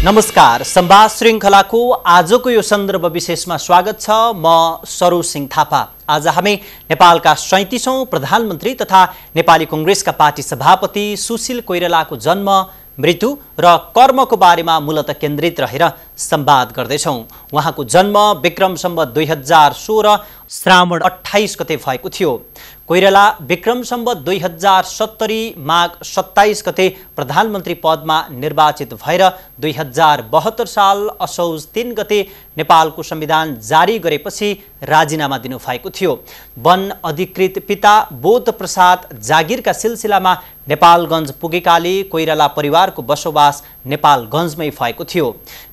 नमस्कार, संवाद श्रृङ्खलाको आजको यो सन्दर्भ विशेषमा स्वागत छ। म सरू सिंह थापा। आज हामी नेपालका 37औं प्रधानमन्त्री तथा नेपाली कांग्रेसका पार्टी सभापति सुशील कोइरालाको जन्म, मृत्यु र कर्मको बारेमा मूलत केन्द्रित रहेर संवाद गर्दैछौं। उहाँको जन्म विक्रम सम्वत 2016 श्रावण 28 गते भएको थियो। कोइराला विक्रम सम्वत 2070 माघ 27 गते प्रधानमन्त्री पदमा निर्वाचित भएर 2072 साल असौज 3 गते नेपालको संविधान जारी गरेपछि राजीनामा दिनुभएको थियो। वन अधिकृत पिता बोध प्रसाद जागिरका सिलसिलामा नेपालगञ्ज पुगेकाले कोइराला परिवारको बसोबास नेपालगञ्जमै भएको थियो।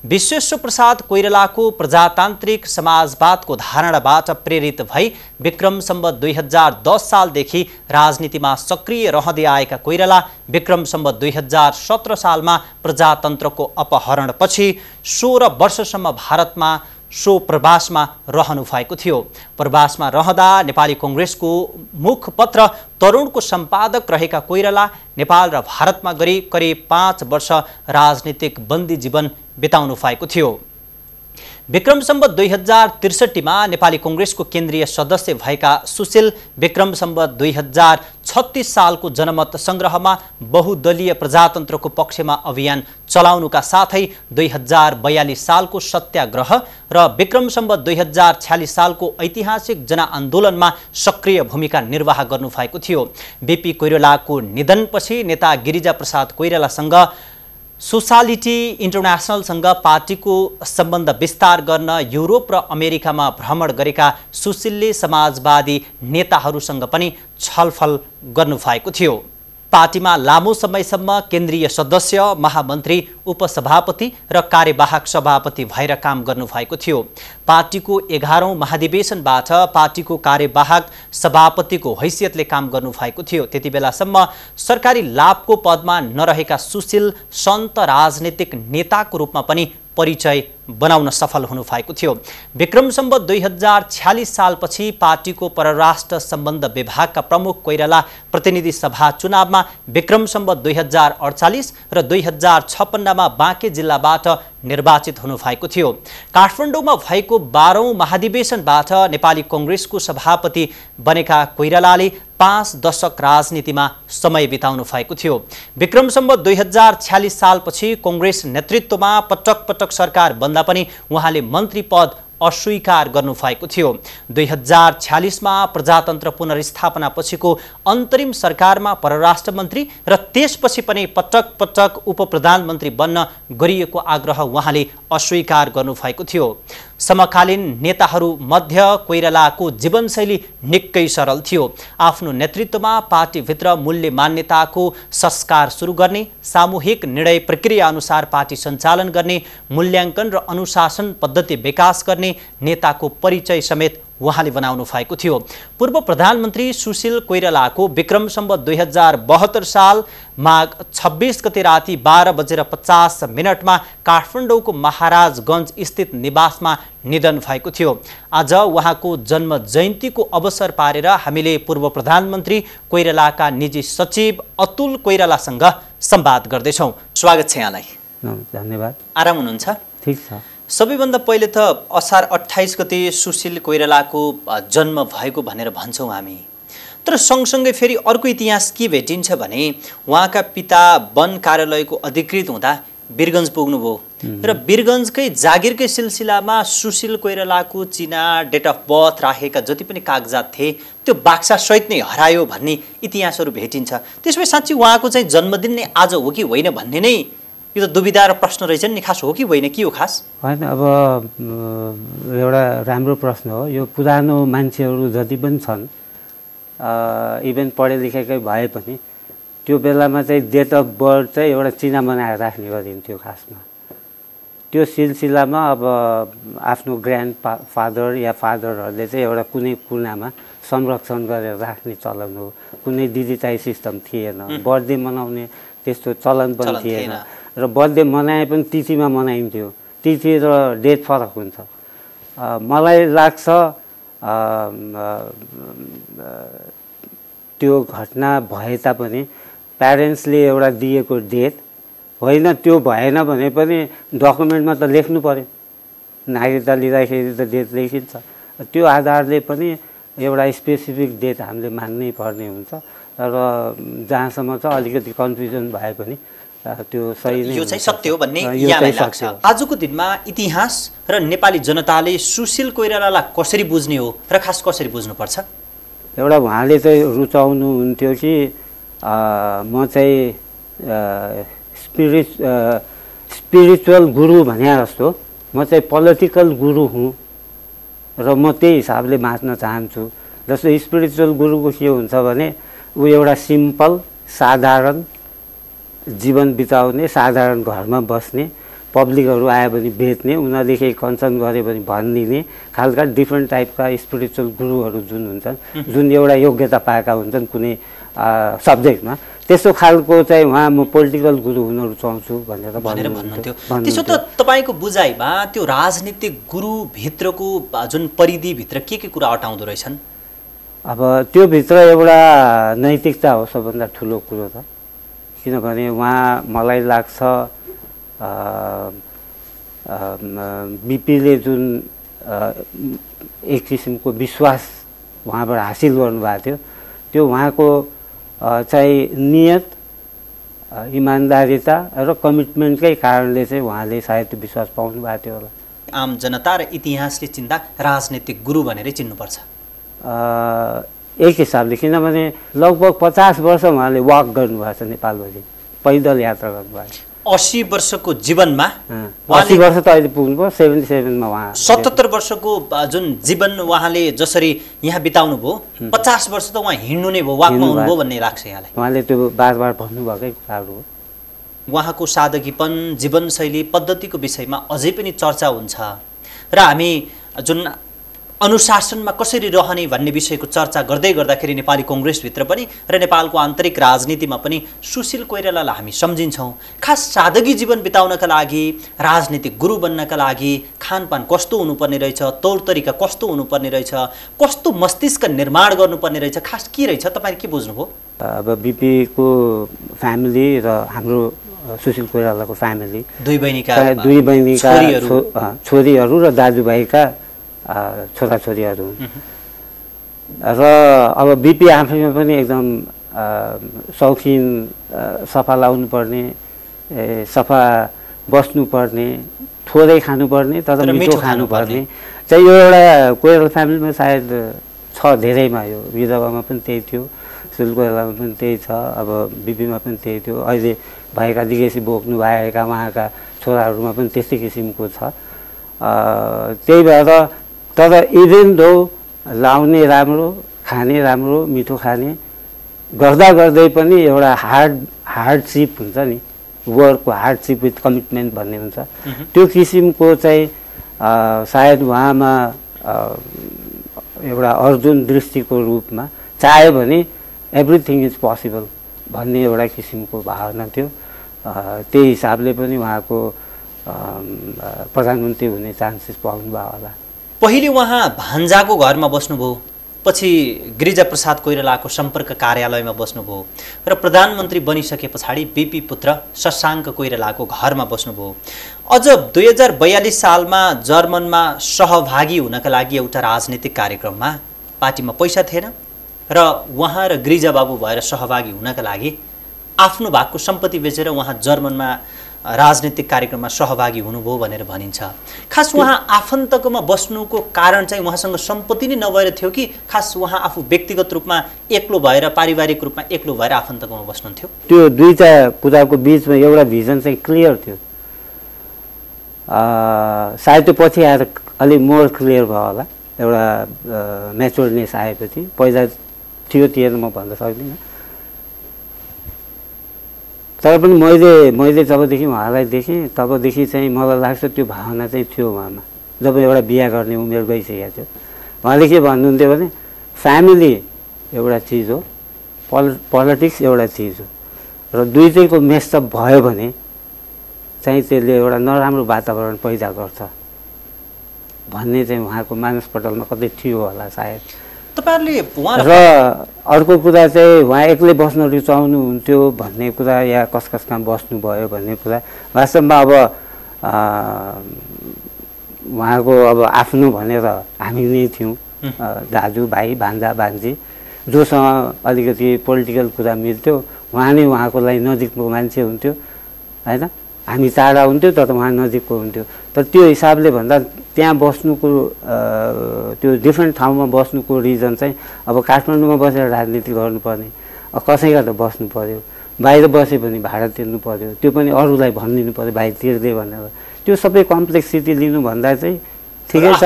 विश्वेश्वर प्रसाद कोइरालाको प्रजातान्त्रिक समाजवादको धारणाबाट प्रेरित भई विक्रम सम्वत 2010 सालदेखि राजनीतिमा सक्रिय रहँदै आएका कोइराला विक्रम सम्वत 2017 सालमा प्रजातन्त्रको अपहरणपछि 16 वर्षसम्म भारतमा प्रवासमा रहनु भएको थियो। प्रवासमा रहँदा नेपाली कांग्रेसको मुखपत्र तरुणको सम्पादक रहेका कोइराला नेपाल र भारतमा गरी करिब 5 वर्ष राजनीतिक बन्दी जीवन बिताउनु भएको थियो। विक्रम सम्वत 2063 मा नेपाली कांग्रेसको केन्द्रीय सदस्य भएका सुशील विक्रम सम्वत 2036 सालको जनमत संग्रहमा बहुदलीय प्रजातन्त्रको पक्षमा अभियान चलाउनुका साथै 2042 सालको सत्याग्रह र विक्रम सम्वत 2046 सालको ऐतिहासिक जनआन्दोलनमा सक्रिय भूमिका निर्वाह गर्नुभएको थियो। बीपी कोइरालाको निधनपछि नेता गिरिजा प्रसाद कोइरालासँग सोसालिटी इन्टरनेसनलसँग पार्टीको सम्बन्ध विस्तार गर्न युरोप र अमेरिकामा भ्रमण गरेका सुशीलले समाजवादी नेताहरूसँग पनि छलफल गर्नुभएको थियो। पार्टीमा लामो समयसम्म केन्द्रीय सदस्य, महामन्त्री, उपसभापति र कार्यवाहक सभापति भएर काम गर्नुभएको थियो। पार्टीको 11औं महाधिवेशनबाट पार्टीको कार्यवाहक सभापतिको हैसियतले काम गर्नुभएको थियो। त्यति बेलासम्म सरकारी लाभको पदमा नरहेका सुशील सन्त राजनीतिक नेताको रूपमा पनि परिचय बनाउन सफल हुनुभएको थियो। विक्रम सम्वत 2046 सालपछि पार्टीको परराष्ट्र सम्बन्ध विभागका प्रमुख कोइराला प्रतिनिधि सभा चुनावमा विक्रम सम्वत 2048 र 2056 मा बाँके जिल्लाबाट निर्वाचित हुनुभएको थियो। काठमाडौँमा भएको 12औं महाधिवेशनबाट नेपाली कांग्रेसको सभापति बनेका कोइरालाले 5 दशक राजनीतिमा समय बिताउनु भएको थियो। विक्रम सम्वत 2046 सालपछि कांग्रेस नेतृत्वमा पटक पटक सरकार बन्दा पनि उहाँले मन्त्री पद अस्वीकार गर्नुभएको थियो। 2046 मा प्रजातन्त्र पुनर्स्थापना पछिको अन्तरिम सरकारमा परराष्ट्र मन्त्री र त्यसपछि पनि पटक पटक उप प्रधानमन्त्री बन्न गरिएको आग्रह उहाँले अस्वीकार गर्नुभएको थियो। समकालीन नेताहरू मध्य कोइरालाको जीवनशैली निकै सरल थियो। आफ्नो नेतृत्वमा पार्टीभित्र मूल्य मान्यताको संस्कार सुरु गर्ने, सामूहिक निर्णय प्रक्रिया अनुसार पार्टी सञ्चालन गर्ने, मूल्याङ्कन र अनुशासन पद्धति विकास गर्ने नेताको परिचय समेत उहाँले बनाउनु भएको थियो। पूर्व प्रधानमन्त्री सुशील कोइरालाको विक्रम सम्वत 2072 साल माघ 26 गते राति 12:50 मा काठमाडौँको महाराजगञ्ज स्थित निवासमा निधन भएको थियो। आज उहाँको जन्म जयन्तीको अवसर पारेर हामीले पूर्व प्रधानमन्त्री कोइरालाका निजी सचिव अतुल कोइरालासँग संवाद गर्दैछौँ। स्वागत छ यहाँलाई। धन्यवाद। आराम हुनुहुन्छ? ठीक छ। सबैभन्दा पहिले त असार 28 गते सुशील कोइरालाको जन्म भएको भनेर भन्छौँ हामी, तर सँगसँगै फेरि अर्को इतिहास के भेटिन्छ भने उहाँका पिता वन कार्यालयको अधिकृत हुँदा वीरगञ्ज पुग्नुभयो र वीरगञ्जकै जागिरकै सिलसिलामा सुशील कोइरालाको चिना, डेट अफ बर्थ राखेका जति पनि कागजात थिए त्यो बाक्सासहित नै हरायो भन्ने इतिहासहरू भेटिन्छ। त्यसमै साँच्चै उहाँको चाहिँ जन्मदिन नै आज हो कि होइन भन्ने नै यो त दुविधा र प्रश्न रहेछ नि। खास हो कि होइन, के हो खास? होइन, अब एउटा राम्रो प्रश्न हो यो। पुरानो मान्छेहरू जति पनि छन्, इभन पढे लेखेकै भए पनि त्यो बेलामा चाहिँ डेट अफ बर्थ चाहिँ एउटा चिना बनाएर राख्ने गरिन्थ्यो खासमा। त्यो सिलसिलामा अब आफ्नो ग्रान्ड फादर या फादरहरूले चाहिँ एउटा कुनै कुनामा संरक्षण गरेर राख्ने चलन हो। कुनै डिजिटाइज सिस्टम थिएन, बर्थडे मनाउने त्यस्तो चलन पनि थिएन र बर्थडे मनाए पनि तिथिमा मनाइन्थ्यो। तिथि र डेट फरक हुन्छ। मलाई लाग्छ त्यो घटना भए तापनि प्यारेन्ट्सले एउटा दिएको डेट होइन त्यो भएन भने पनि डकुमेन्टमा त लेख्नु पर्यो, नागरिकता लिँदाखेरि त डेट लेखिन्छ। त्यो आधारले पनि एउटा स्पेसिफिक डेट हामीले मान्नै पर्ने हुन्छ र जहाँसम्म चाहिँ अलिकति कन्फ्युजन भए पनि त्यो सही नै यो चाहिँ सत्य हो भन्ने यहाँलाई लाग्छ। आजको दिनमा इतिहास र नेपाली जनताले सुशील कोइरालालाई कसरी बुझ्ने हो र खास कसरी बुझ्नुपर्छ? एउटा उहाँले चाहिँ रुचाउनुहुन्थ्यो कि म चाहिँ स्पिरिचुअल गुरु भने जस्तो म चाहिँ पोलिटिकल गुरु हुँ र म त्यही हिसाबले बाँच्न चाहन्छु। जस्तो स्पिरिचुअल गुरुको के हुन्छ भने ऊ एउटा सिम्पल साधारण जीवन बिताउने, साधारण घरमा बस्ने, पब्लिकहरू आयो भने भेट्ने, उनीहरूले केही कन्सर्न गऱ्यो भने भनिदिने खालका डिफ्रेन्ट टाइपका स्पिरिचुअल गुरुहरू जुन हुन्छन्, जुन एउटा योग्यता पाएका हुन्छन् कुनै सब्जेक्टमा, त्यस्तो खालको चाहिँ उहाँ म पोलिटिकल गुरु हुन रुचाउँछु भनेर भन्नुहुन्थ्यो। त्यसो त तपाईँको बुझाइमा त्यो राजनीतिक गुरुभित्रको जुन परिधिभित्र के कुरा अटाउँदो रहेछन्? अब त्योभित्र एउटा नैतिकता हो सबभन्दा ठुलो कुरो त, किनभने उहाँ मलाई लाग्छ बिपीले जुन एक किसिमको विश्वास उहाँबाट हासिल गर्नुभएको थियो, त्यो उहाँको चाहिँ नियत, इमान्दारिता र कमिटमेन्टकै कारणले चाहिँ उहाँले सायद त्यो विश्वास पाउनु भएको थियो होला। आम जनता र इतिहासले चिन्दा राजनीतिक गुरु भनेरै चिन्नुपर्छ एक हिसाबले, किनभने लगभग 50 वर्ष उहाँले वाक गर्नुभएको छ नेपालभरि, पैदल यात्रा गर्नुभएको छ। 80 वर्षको जीवनमा 80 वर्ष त अहिले पुग्नुभयो, 77 मा उहाँ 77 वर्षको जुन जीवन उहाँले जसरी यहाँ बिताउनु भयो, 50 वर्ष त उहाँ हिँड्नु नै भयो, वाकमा हुनुभयो भन्ने लाग्छ यहाँलाई? उहाँले त्यो बार भन्नुभएकै कुराहरू हो। उहाँको सादगीपन, जीवनशैली, पद्धतिको विषयमा अझै पनि चर्चा हुन्छ र हामी जुन अनुशासनमा कसरी रहने भन्ने विषयको चर्चा गर्दै गर्दाखेरि नेपाली कङ्ग्रेसभित्र पनि र नेपालको आन्तरिक राजनीतिमा पनि सुशील कोइरालालाई हामी सम्झिन्छौँ। खास सादगी जीवन बिताउनका लागि, राजनीतिक गुरु बन्नका लागि खानपान कस्तो हुनुपर्ने रहेछ, तौर तरिका कस्तो हुनुपर्ने रहेछ, कस्तो मस्तिष्क निर्माण गर्नुपर्ने रहेछ, खास के रहेछ तपाईँले के बुझ्नुभयो? अब बिपीको फ्यामिली र हाम्रो सुशील कोइरालाको फ्यामिली दुई बहिनीका छोरीहरू र दाजुभाइका छोराछोरीहरू र अब बिपी आफैमा पनि एकदम शौखिन, सफा लाउनु पर्ने, सफा बस्नुपर्ने, थोरै खानुपर्ने तर मिठो खानुपर्ने चाहिँ यो एउटा कोइराला फ्यामिलीमा सायद छ, धेरैमा। यो विधवामा पनि त्यही थियो, सुशील कोइरालामा पनि त्यही छ, अब बिपीमा पनि त्यही थियो, अहिले भएका लिगेसी बोक्नु भएका उहाँका छोराहरूमा पनि त्यस्तै किसिमको छ। त्यही भएर तर इभेन दो लाउने राम्रो, खाने राम्रो, मिठो खाने गर्दा गर्दै पनि एउटा हार्डसिप हुन्छ नि, वर्कको हार्डसिप विथ कमिटमेन्ट भन्ने हुन्छ, त्यो किसिमको चाहिँ सायद उहाँमा एउटा अर्जुन दृष्टिको रूपमा चाह्यो भने एभ्रिथिङ इज पोसिबल भन्ने एउटा किसिमको भावना थियो। त्यही हिसाबले पनि उहाँको प्रधानमन्त्री हुने चान्सेस पाउनु भयो होला। पहिले उहाँ भान्जाको घरमा बस्नुभयो, पछि गिरिजाप्रसाद कोइरालाको सम्पर्क कार्यालयमा बस्नुभयो र प्रधानमन्त्री बनिसके पछाडि बिपी पुत्र शशाङ्क कोइरालाको घरमा बस्नुभयो। अझ 2042 सालमा जर्मनमा सहभागी हुनका लागि एउटा राजनीतिक कार्यक्रममा पार्टीमा पैसा थिएन र उहाँ र गिरिजा बाबु भएर सहभागी हुनका लागि आफ्नो भागको सम्पत्ति बेचेर उहाँ जर्मनमा राजनीतिक कार्यक्रममा सहभागी हुनुभयो भनेर भनिन्छ। खास उहाँ आफन्तकोमा बस्नुको कारण चाहिँ उहाँसँग सम्पत्ति नै नभएर थियो कि खास उहाँ आफू व्यक्तिगत रूपमा एक्लो भएर, पारिवारिक रूपमा एक्लो भएर आफन्तकोमा बस्नुहुन्थ्यो? त्यो दुईटा कुराको बिचमा एउटा भिजन चाहिँ क्लियर थियो। सायद त्यो पछि आएर अलिक मोर क्लियर भयो होला, एउटा म्याच्योरनेस आएपछि। पहिला थियो थिएन म भन्न सक्दिनँ, तर पनि मैले जबदेखि उहाँलाई देखेँ तबदेखि चाहिँ मलाई लाग्छ त्यो भावना चाहिँ थियो उहाँमा। जब एउटा बिहा गर्ने उमेर गइसकेको थियो, उहाँले के भन्नुहुन्थ्यो भने फ्यामिली एउटा चिज हो, पोलिटिक्स एउटा चिज हो र दुईटैको मेसअप भयो भने चाहिँ त्यसले एउटा नराम्रो वातावरण पैदा गर्छ भन्ने चाहिँ उहाँको मानसपटलमा कतै थियो होला सायद। तपाईहरुले उहाँ र अर्को कुरा चाहिँ उहाँ एक्लै बस्न रुचाउनुहुन्थ्यो भन्ने कुरा या कसकसमा बस्नुभयो भन्ने कुरा वास्तवमा अब उहाँको अब आफ्नो भनेर हामी नै थियौँ, दाजु भाइ भान्जा भान्जी, जोसँग अलिकति पोलिटिकल कुरा मिल्थ्यो उहाँ नै उहाँको लागि नजिकको मान्छे हुन्थ्यो होइन। हामी टाढा हुन्थ्यो तर उहाँ नजिकको हुन्थ्यो। तर त्यो हिसाबले भन्दा त्यहाँ बस्नुको त्यो डिफ्रेन्ट ठाउँमा बस्नुको रिजन चाहिँ अब काठमाडौँमा बसेर राजनीति गर्नुपर्ने, कसैका त बस्नु पऱ्यो, बाहिर बसे पनि भाडा तिर्नु पऱ्यो, त्यो पनि अरूलाई भनिदिनु पऱ्यो भाइ तिर्दै भनेर, त्यो सबै कम्प्लेक्सिटी लिनुभन्दा चाहिँ ठिकै छ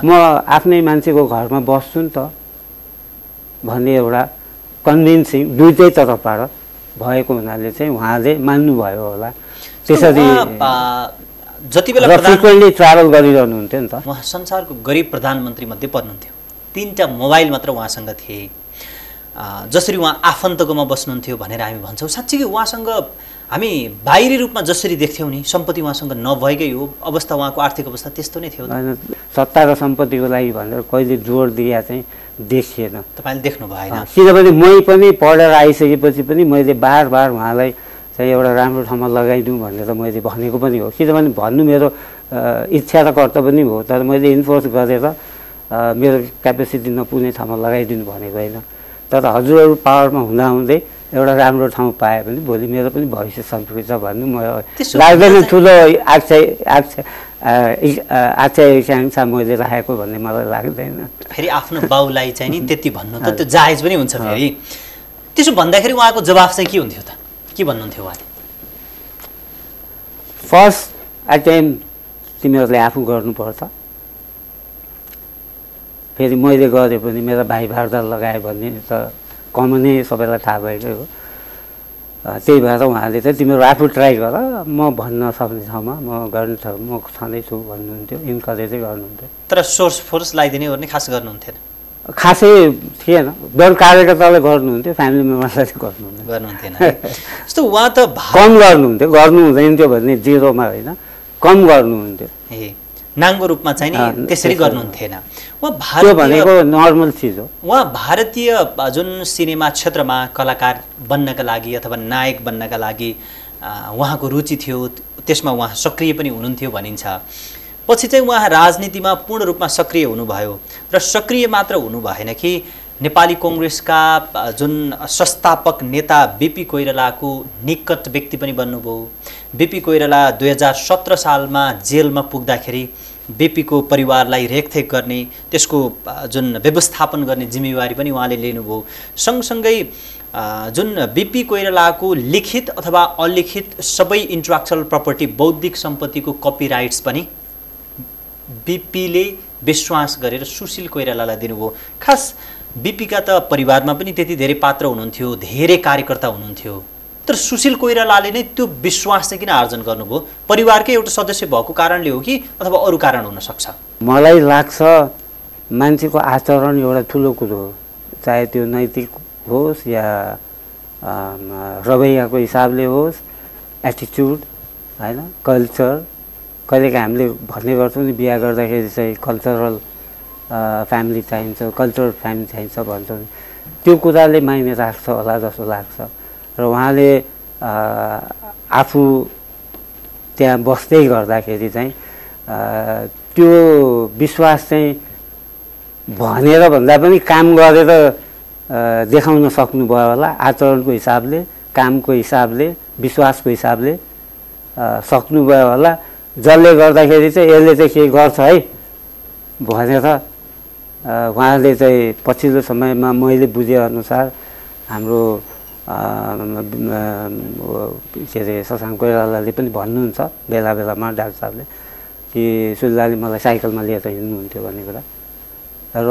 म आफ्नै मान्छेको घरमा बस्छु नि त भन्ने एउटा कन्भिन्सिङ दुईटै तर्फबाट भएको हुनाले चाहिँ उहाँले मान्नुभयो होला। त्यसरी जति बेला फ्रिक्वेन्टली ट्राभल गरिरहनुहुन्थ्यो नि त। उहाँ संसारको गरिब प्रधानमन्त्री मध्ये पर्नुहुन्थ्यो, 3टा मोबाइल मात्र उहाँसँग थिए, जसरी उहाँ आफन्तकोमा बस्नुहुन्थ्यो भनेर हामी भन्छौँ। साँच्चै उहाँसँग हामी बाहिरी रूपमा जसरी देख्थ्यौँ नि सम्पत्ति उहाँसँग नभएकै हो, अवस्था उहाँको आर्थिक अवस्था त्यस्तो नै थियो। सत्ता र सम्पत्तिको लागि भनेर कहिले जोड दिया चाहिँ देखिएन। तपाईँले देख्नु भएन? किनभने मै पनि पढेर आइसकेपछि पनि मैले बार बार उहाँलाई चाहिँ एउटा राम्रो ठाउँमा लगाइदिउँ भनेर मैले भनेको पनि हो। किनभने भन्नु मेरो इच्छा र कर्तव्य पनि हो, तर मैले इन्फोर्स गरेर मेरो क्यापेसिटी नपुग्ने ठाउँमा लगाइदिनु भनेको होइन। तर हजुरहरू पावरमा हुँदाहुँदै एउटा राम्रो ठाउँ पाए भने भोलि मेरो पनि भविष्य सम्पृक्त भन्नु म लाग्दैन ठुलो आकांक्षा मैले राखेको भन्ने मलाई लाग्दैन। फेरि आफ्नो बाउलाई चाहिँ नि त्यति भन्नु त त्यो जायज पनि हुन्छ। फेरि त्यसो भन्दाखेरि उहाँको जवाफ चाहिँ के हुन्थ्यो त? के भन्नुहुन्थ्यो उहाँले? फर्स्ट अटेम्प तिमीहरूले आफू गर्नुपर्छ, फेरि मैले गरेँ पनि मेरा भाइ भार्दा लगाएँ भन्ने त कमनै सबैलाई थाहा भएकै हो। त्यही भएर उहाँले चाहिँ तिमीहरू आफू ट्राई गर, म भन्न सक्ने ठाउँमा म गर्ने ठाउँमा म छँदैछु भन्नुहुन्थ्यो, इन्करेजै गर्नुहुन्थ्यो। तर सोर्स फोर्स लगाइदिने ओर्ने खास गर्नुहुन्थेन? खासै थिएन, दल कार्यकर्ताले गर्नुहुन्थ्यो, फ्यामिली मेम्बरलाई गर्नुहुन्थेन। जस्तो उहाँ त कम गर्नुहुन्थ्यो, गर्नु हुँदैन थियो भन्ने जिरोमा होइन, कम गर्नुहुन्थ्यो। ए नाङ्गो रूपमा चाहिँ नि त्यसरी गर्नुहुन्थेन। उहाँ भारतीय भनेको नर्मल चिज हो। उहाँ भारतीय जुन सिनेमा क्षेत्रमा कलाकार बन्नका लागि अथवा नायक बन्नका लागि उहाँको रुचि थियो, त्यसमा उहाँ सक्रिय पनि हुनुहुन्थ्यो भनिन्छ। पछि चाहिँ उहाँ राजनीतिमा पूर्ण रूपमा सक्रिय हुनुभयो र सक्रिय मात्र हुनु भएन कि नेपाली कांग्रेसका जुन संस्थापक नेता बीपी कोइरालाको निकट व्यक्ति पनि बन्नुभयो। बीपी कोइराला 2017 सालमा जेलमा पुग्दाखेरि बीपी को परिवारलाई रेखदेख गर्ने, त्यसको जुन व्यवस्थापन गर्ने जिम्मेवारी पनि उहाँले लिनुभयो। सँगसँगै जुन बीपी कोइरालाको लिखित अथवा अलिखित सबै इन्टेलेक्चुअल प्रपर्टी बौद्धिक सम्पत्तिको कपिराइट्स पनि बीपीले विश्वास गरेर सुशील कोइरालालाई दिनुभयो। खास बीपीका त परिवारमा पनि त्यति धेरै पात्र हुनुहुन्थ्यो, धेरै कार्यकर्ता हुनुहुन्थ्यो, तर सुशील कोइरालाले नै त्यो विश्वास चाहिँ किन आर्जन गर्नुभयो? परिवारकै एउटा सदस्य भएको कारणले हो कि अथवा अरू कारण हुन सक्छ? मलाई लाग्छ मान्छेको आचरण एउटा ठुलो कुरो हो, चाहे त्यो नैतिक होस् या रवैयाको हिसाबले होस्, एटिट्युड हैन, कल्चर। कहिलेकाहीँ हामीले भन्ने गर्छौँ नि बिहा गर्दाखेरि चाहिँ कल्चरल फ्यामिली चाहिन्छ, कल्चरल फ्यामिली चाहिन्छ भन्छौँ नि, त्यो कुराले माइने राख्छ होला जस्तो लाग्छ। र उहाँले आफू त्यहाँ बस्दै गर्दाखेरि चाहिँ त्यो विश्वास चाहिँ भनेर भन्दा पनि काम गरेर देखाउन सक्नुभयो होला। आचरणको हिसाबले, कामको हिसाबले, विश्वासको हिसाबले सक्नुभयो होला। जसले गर्दाखेरि चाहिँ यसले चाहिँ केही गर्छ है भनेर उहाँले चाहिँ पछिल्लो समयमा मैले बुझेअनुसार हाम्रो के अरे शशाङ्क कोइरालाले पनि भन्नुहुन्छ बेला बेलामा डाक्टर साहबले कि सुल्लाले मलाई साइकलमा लिएर हिँड्नुहुन्थ्यो भन्ने कुरा। र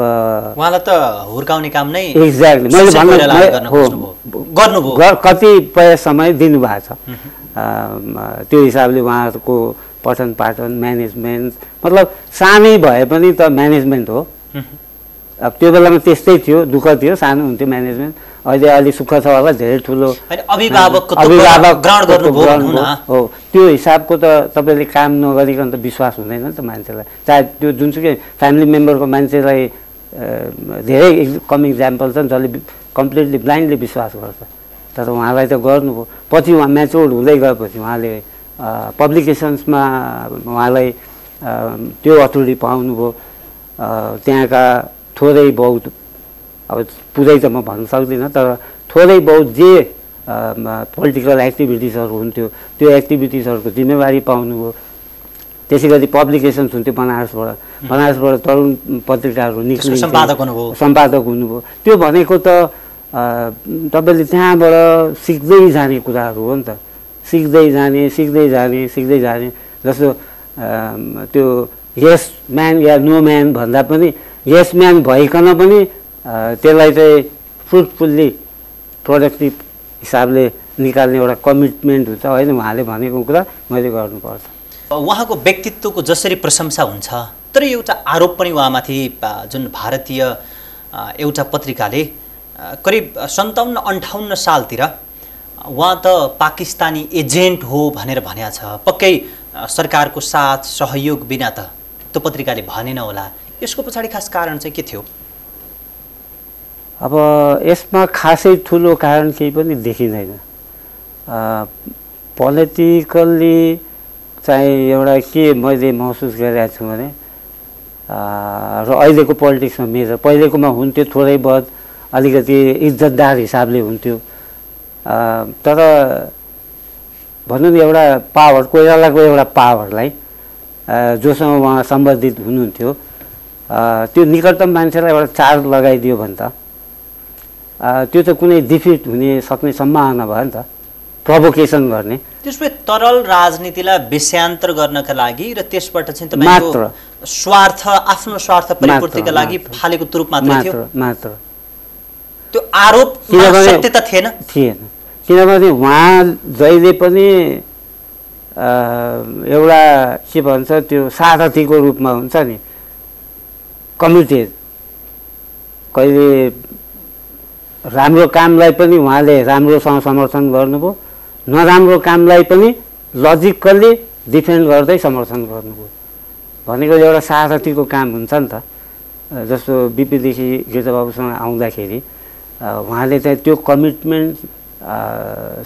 उहाँलाई त हुर्काउने काम नै एक्ज्याक्टली मैले गर्नुभयो, कतिपय समय दिनुभएको छ। त्यो हिसाबले उहाँहरूको पठन पाठन म्यानेजमेन्ट मतलब सानै भए पनि त म्यानेजमेन्ट हो। अब त्यो बेलामा त्यस्तै थियो, दुःख थियो, सानो हुन्थ्यो म्यानेजमेन्ट। अहिले अलि सुख छ होला, धेरै ठुलो अभिभावक हो। त्यो हिसाबको त तपाईँले काम नगरिकन त विश्वास हुँदैन नि त मान्छेलाई। चाहे त्यो जुनसुकै फ्यामिली मेम्बरको मान्छेलाई धेरै कम इक्जाम्पल छन् जसले कम्प्लिटली ब्लाइन्डली विश्वास गर्छ, तर उहाँलाई त गर्नुभयो। पछि उहाँ म्याच्योर्ड हुँदै गएपछि उहाँले पब्लिकेसन्समा उहाँलाई त्यो अथोरिटी पाउनुभयो। त्यहाँका थोरै बहुत, अब पुरै त म भन्न सक्दिनँ, तर थोरै बहुत जे पोलिटिकल एक्टिभिटिजहरू हुन्थ्यो त्यो एक्टिभिटिजहरूको जिम्मेवारी पाउनुभयो। त्यसै गरी पब्लिकेसन्स हुन्थ्यो बनारसबाट तरुण पत्रिकाहरू निक्लिन्छ, सम्पादक हुनुभयो। त्यो भनेको त तपाईँले त्यहाँबाट सिक्दै जाने कुराहरू हो नि त, सिक्दै जाने। जस्तो त्यो यस म्यान या नो म्यान भन्दा पनि यस म्यान भइकन पनि त्यसलाई चाहिँ फ्रुटफुल्ली प्रोडक्टिभ हिसाबले निकाल्ने एउटा कमिटमेन्ट हुन्छ होइन। उहाँले भनेको कुरा मैले गर्नुपर्छ। उहाँको व्यक्तित्वको जसरी प्रशंसा हुन्छ, तर एउटा आरोप पनि उहाँमाथि जुन भारतीय एउटा पत्रिकाले करिब 57-58 सालतिर उहाँ त पाकिस्तानी एजेन्ट हो भनेर भनेको छ। पक्कै सरकारको साथ सहयोग बिना त त्यो पत्रिकाले भनेन होला। यसको पछाडि खास कारण चाहिँ के थियो? अब यसमा खासै ठुलो कारण केही पनि देखिँदैन। पोलिटिकल्ली चाहिँ एउटा के मैले महसुस गरिरहेको छु भने र अहिलेको पोलिटिक्समा मेजर, पहिलेकोमा हुन्थ्यो थोरै बहुत अलिकति इज्जतदार हिसाबले हुन्थ्यो, तर भनौँ न एउटा पावर, कोइरालाको एउटा पावरलाई जोसँग उहाँ सम्बन्धित हुनुहुन्थ्यो त्यो निकटतम मान्छेलाई एउटा चार्ज लगाइदियो भने त त्यो त कुनै डिफिट हुने सक्ने सम्भावना भयो नि त, प्रोभोकेसन गर्ने। त्यसपछि तरल राजनीतिलाई विषयान्तर गर्नका लागि र त्यसबाट चाहिँ तपाईँको स्वार्थ, आफ्नो स्वार्थ परिपूर्तिका लागि फालेको तुरुप मात्र त्यो आरोप सत्यता थिएन। किनभने उहाँ जहिले पनि एउटा के भन्छ त्यो सारथीको रूपमा हुन्छ नि, कमिटेड। कहिले राम्रो कामलाई पनि उहाँले राम्रोसँग समर्थन गर्नुभयो, नराम्रो कामलाई पनि लजिकल्ली डिफेन्ड गर्दै समर्थन गर्नुभयो। भनेको एउटा सारथीको काम हुन्छ नि त। जस्तो बिपीदेखि गिरिजाबाबुसँग आउँदाखेरि उहाँले चाहिँ त्यो कमिटमेन्ट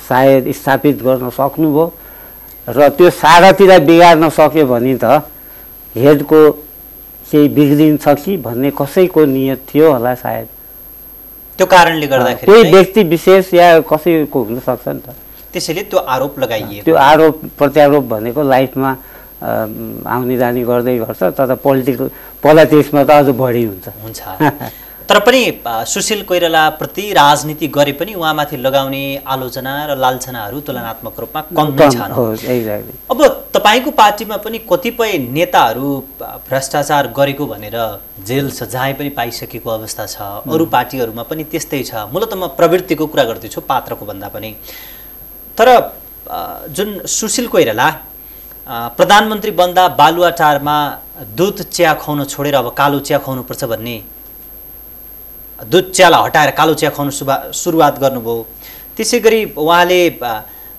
सायद स्थापित गर्न सक्नुभयो र त्यो सारथीलाई बिगार्न सक्यो भने त हेडको केही बिग्रिन्छ कि भन्ने कसैको नियत थियो होला सायद। त्यो कारणले गर्दाखेरि कोही व्यक्ति विशेष या कसैको हुन सक्छ नि त। त्यसैले त्यो आरोप लगाइयो। त्यो आरोप प्रत्यारोप भनेको लाइफमा आउने जाने गर्दै गर्छ, तर पोलिटिक्समा त अझ बढी हुन्छ। तर पनि सुशील कोइराला प्रति राजनीति गरे पनि उहाँमाथि लगाउने आलोचना र लाञ्छनाहरू तुलनात्मक रूपमा कम नै छन्। अब तपाईँको पार्टीमा पनि कतिपय नेताहरू भ्रष्टाचार गरेको भनेर जेल सजाय पनि पाइसकेको अवस्था छ। अरू पार्टीहरूमा पनि त्यस्तै छ। मूलतः म प्रवृत्तिको कुरा गर्दैछु, पात्रको भन्दा पनि। तर जुन सुशील कोइराला प्रधानमन्त्री बन्दा बालुवाटारमा दुध चिया खुवाउन छोडेर अब कालो चिया खुवाउनुपर्छ भन्ने, दुध चियालाई हटाएर कालो चिया खुवाउन सुरुवात गर्नुभयो। त्यसै गरी उहाँले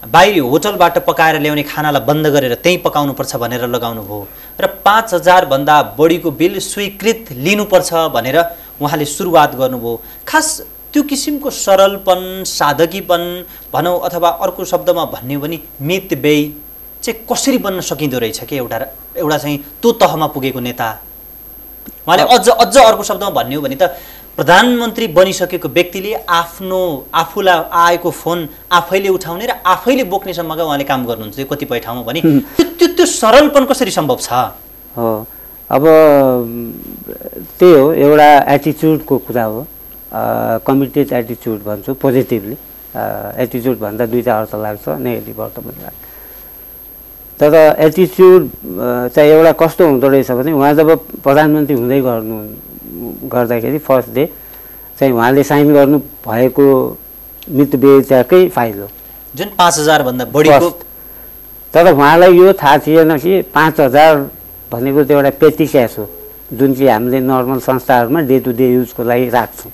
बाहिरी होटलबाट पकाएर ल्याउने खानालाई बन्द गरेर त्यहीँ पकाउनुपर्छ भनेर लगाउनुभयो र 5000 भन्दा बढीको बिल स्वीकृत लिनुपर्छ भनेर उहाँले सुरुवात गर्नुभयो। खास त्यो किसिमको सरलपन, सादगीपन भनौँ अथवा अर्को शब्दमा भन्ने भने मितव्ययी चाहिँ कसरी बन्न सकिँदो रहेछ कि एउटा चाहिँ त्यो तहमा पुगेको नेता? उहाँले अझ अर्को शब्दमा भन्ने हो भने त प्रधानमन्त्री बनिसकेको व्यक्तिले आफूलाई आएको फोन आफैले उठाउने र आफैले बोक्नेसम्मका उहाँले काम गर्नुहुन्छ कतिपय ठाउँमा भने त्यो सरलपन कसरी सम्भव छ? हो, अब त्यही हो, एउटा एटिच्युडको कुरा हो। कमिटेड एटिच्युड भन्छु पोजिटिभली। एटिच्युड भन्दा दुईवटा अर्थ लाग्छ, नेगेटिभ अर्थ पनि लाग्छ। तर एटिच्युड चाहिँ एउटा कस्तो हुँदो रहेछ भने उहाँ जब प्रधानमन्त्री हुँदै गर्दाखेरि फर्स्ट डे चाहिँ उहाँले साइन गर्नु भएको मितव्ययिताकै फाइल हो जुन 5000 भन्दा बढीको। तर उहाँलाई यो थाहा थिएन कि 5000 भनेको त्यो एउटा पेटी क्यास हो जुन कि हामीले नर्मल संस्थाहरूमा डे टु डे युजको लागि राख्छौँ।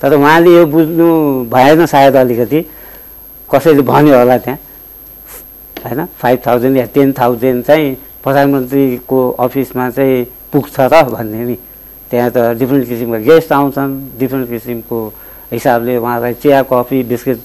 तर उहाँले यो बुझ्नु भएन सायद, अलिकति कसैले भन्यो होला त्यहाँ होइन 5000 या 10000 चाहिँ प्रधानमन्त्रीको अफिसमा चाहिँ पुग्छ र भन्ने नि त्यहाँ त डिफ्रेन्ट किसिमका गेस्ट आउँछन्, डिफ्रेन्ट किसिमको हिसाबले उहाँलाई चिया कफी बिस्किट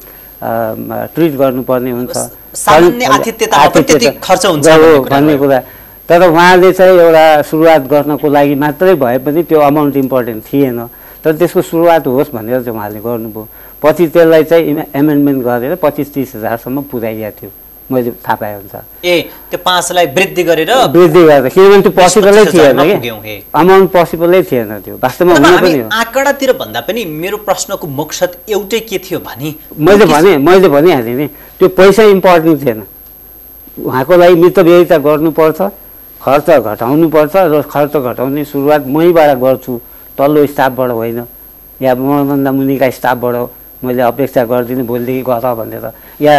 ट्रिट गर्नुपर्ने हुन्छ, सामान्य आतिथ्यतामा पनि त्यति खर्च हुन्छ भन्ने कुरा। तर उहाँले चाहिँ एउटा सुरुवात गर्नको लागि मात्रै भए पनि त्यो अमाउन्ट इम्पोर्टेन्ट थिएन, तर त्यसको सुरुवात होस् भनेर चाहिँ उहाँले गर्नुभयो। पछि त्यसलाई चाहिँ एमेन्डमेन्ट गरेर 25-30 हजारसम्म पुर्याइएको थियो मैले थाहा पाए अनुसार। त्यो 5 लाई वृद्धि गरेर किनभने त्यो पोसिबलै थिएन कि अमाउन्ट पोसिबलै थिएन, त्यो वास्तवमा हुन पनि हो। आँकडातिर भन्दा पनि मेरो प्रश्नको मकसद एउटै के थियो भने मैले भनिहालेँ नि, त्यो पैसा इम्पोर्टेन्ट थिएन। उहाँको लागि मितव्ययिता गर्नुपर्छ, खर्च घटाउनुपर्छ र खर्च घटाउने सुरुवात मैबाट गर्छु, तल्लो स्टाफबाट होइन, या मभन्दा मुनिका स्टाफबाट मैले अपेक्षा गर्दिनँ भोलिदेखि गर भनेर, या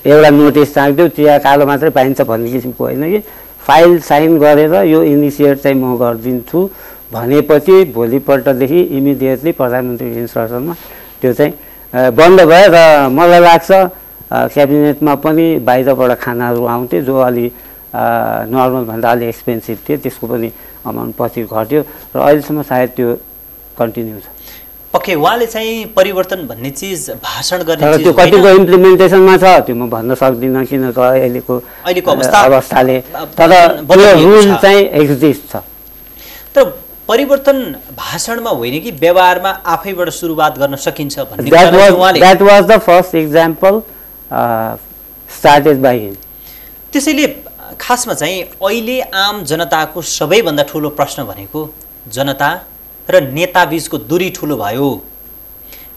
एउटा नोटिस राखिदेऊ चिया कालो मात्रै पाइन्छ भन्ने किसिमको होइन कि फाइल साइन गरेर यो इनिसिएट चाहिँ म गरिदिन्छु भनेपछि भोलिपल्टदेखि इमिडिएटली प्रधानमन्त्रीको इन्स्ट्रक्सनमा त्यो चाहिँ बन्द भयो। र मलाई लाग्छ क्याबिनेटमा पनि बाहिरबाट खानाहरू आउँथे जो अलि नर्मलभन्दा अलि एक्सपेन्सिभ थियो, त्यसको पनि अमाउन्ट पछि घट्यो र अहिलेसम्म सायद त्यो कन्टिन्यू छ। ओके, उहाँले चाहिँ परिवर्तन भन्ने चिज भाषण गर्ने चिज त्यो कतिको इम्प्लिमेन्टेसनमा छ त्यो म भन्न सक्दिनँ किनकि अहिलेको अवस्थाले, तर त्यो रुल चाहिँ एक्जिस्ट छ। तर परिवर्तन भाषणमा होइन कि व्यवहारमा आफैबाट सुरुवात गर्न सकिन्छ भन्ने उहाँले that was the first example started by him. त्यसैले खासमा चाहिँ अहिले आम जनताको सबैभन्दा ठुलो प्रश्न भनेको जनता र नेता बीचको दूरी ठुलो भयो,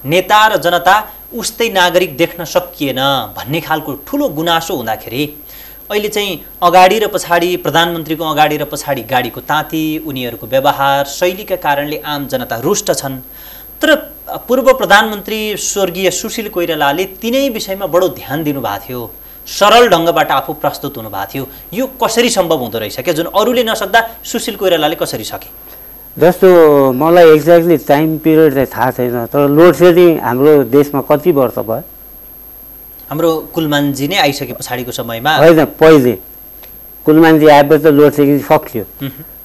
नेता र जनता उस्तै नागरिक देख्न सकिएन भन्ने खालको ठुलो गुनासो हुँदाखेरि अहिले चाहिँ अगाडि र पछाडि प्रधानमन्त्रीको अगाडि र पछाडि गाडीको ताती, उनीहरूको व्यवहार शैलीका कारणले आम जनता रुष्ट छन्। तर पूर्व प्रधानमन्त्री स्वर्गीय सुशील कोइरालाले तिनै विषयमा बडो ध्यान दिनुभएको थियो, सरल ढङ्गबाट आफू प्रस्तुत हुनुभएको थियो। यो कसरी सम्भव हुँदो रहेछ क्या, जुन अरूले नसक्दा सुशील कोइरालाले कसरी सके? जस्तो मलाई एक्ज्याक्टली टाइम पिरियड चाहिँ थाहा छैन, तर लोड सेडिङ हाम्रो देशमा कति वर्ष भयो? हाम्रो कुलमानजी नै आइसके पछाडिको समयमा होइन, पहिले कुलमानजी आएपछि त लोड सेडिङ सकियो।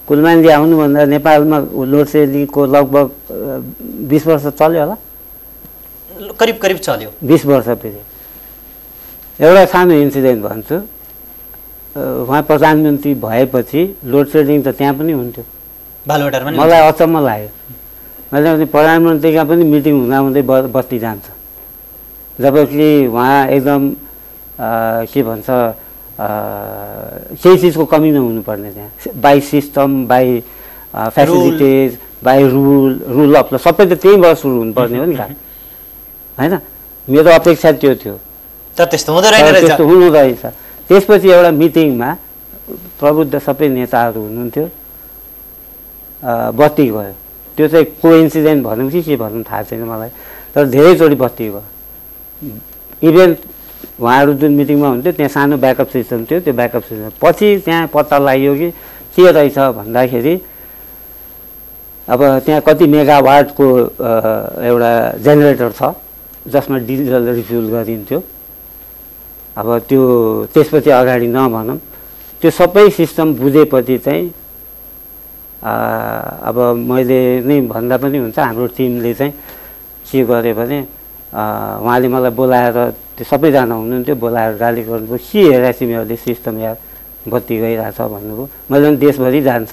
कुलमानजी आउनुभन्दा नेपालमा लोड सेडिङको लगभग 20 वर्ष चल्यो होला, करिब करिब चल्यो 20 वर्ष पिरियड। एउटा सानो इन्सिडेन्ट भन्छु, उहाँ प्रधानमन्त्री भएपछि लोड सेडिङ त त्यहाँ पनि हुन्थ्यो, मलाई अचम्म लाग्यो। मैले भने प्रधानमन्त्रीका पनि मिटिङ हुँदाहुँदै बत्ती जान्छ, जबकि उहाँ एकदम के भन्छ केही चिजको कमी नहुनुपर्ने, त्यहाँ by system, by facilities, by rule of ल सबै त त्यहीँबाट सुरु हुनुपर्ने हो नि त, होइन? मेरो अपेक्षा त्यो थियो, तर त्यस्तो हुँदो रहेछ। त्यसपछि एउटा मिटिङमा प्रबुद्ध सबै नेताहरू हुनुहुन्थ्यो, बत्ती गयो। त्यो चाहिँ कोइन्सिडेन्ट भनौँ कि के भनौँ थाहा छैन मलाई, तर धेरैचोटि बत्ती गयो। इभेन उहाँहरू जुन मिटिङमा हुन्थ्यो त्यहाँ सानो ब्याकअप सिस्टम थियो, त्यो ब्याकअप सिस्टम पछि त्यहाँ पत्ता लाग्यो कि के रहेछ भन्दाखेरि अब त्यहाँ कति मेगावाटको एउटा जेनेरेटर छ जसमा डिजल रिफ्युल गरिन्थ्यो। अब त्यो त्यसपछि अगाडि नभनौँ, त्यो सबै सिस्टम बुझेपछि चाहिँ अब मैले नै भन्दा पनि हुन्छ, हाम्रो टिमले चाहिँ के गरे भने उहाँले मलाई बोलाएर, त्यो सबैजना हुनुहुन्थ्यो, बोलाएर गाली गर्नुभयो, के हेरेको तिमीहरूले सिस्टम या बत्ती गइरहेछ भन्नुभयो। मैले पनि देशभरि जान्छ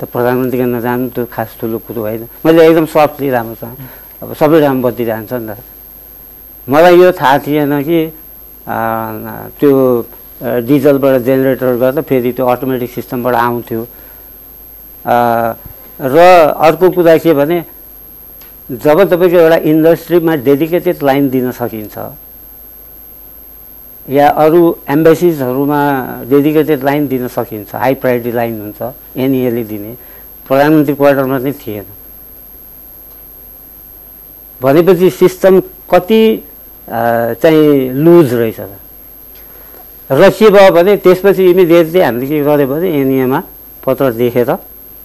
त प्रधानमन्त्रीको नजानु त्यो खास ठुलो कुरो होइन, मैले एकदम सफ्टली राम्रोसँग अब सबै राम्रो बत्ती जान्छ नि त। मलाई यो थाहा थिएन कि त्यो डिजलबाट जेनेरेटर गर्दा फेरि त्यो अटोमेटिक सिस्टमबाट आउँथ्यो। र अर्को कुरा के भने जब तपाईँको एउटा इन्डस्ट्रीमा डेडिकेटेड लाइन दिन सकिन्छ या अरू एम्बेसिजहरूमा डेडिकेटेड लाइन दिन सकिन्छ, हाई प्रायोरिटी लाइन हुन्छ एनइएले दिने, प्रधानमन्त्री क्वार्टरमा नै थिएन भनेपछि सिस्टम कति चाहिँ लुज रहेछ र के भयो भने त्यसपछि इमिडिएटली हामीले के गर्यो भने एनइएमा पत्र देखेर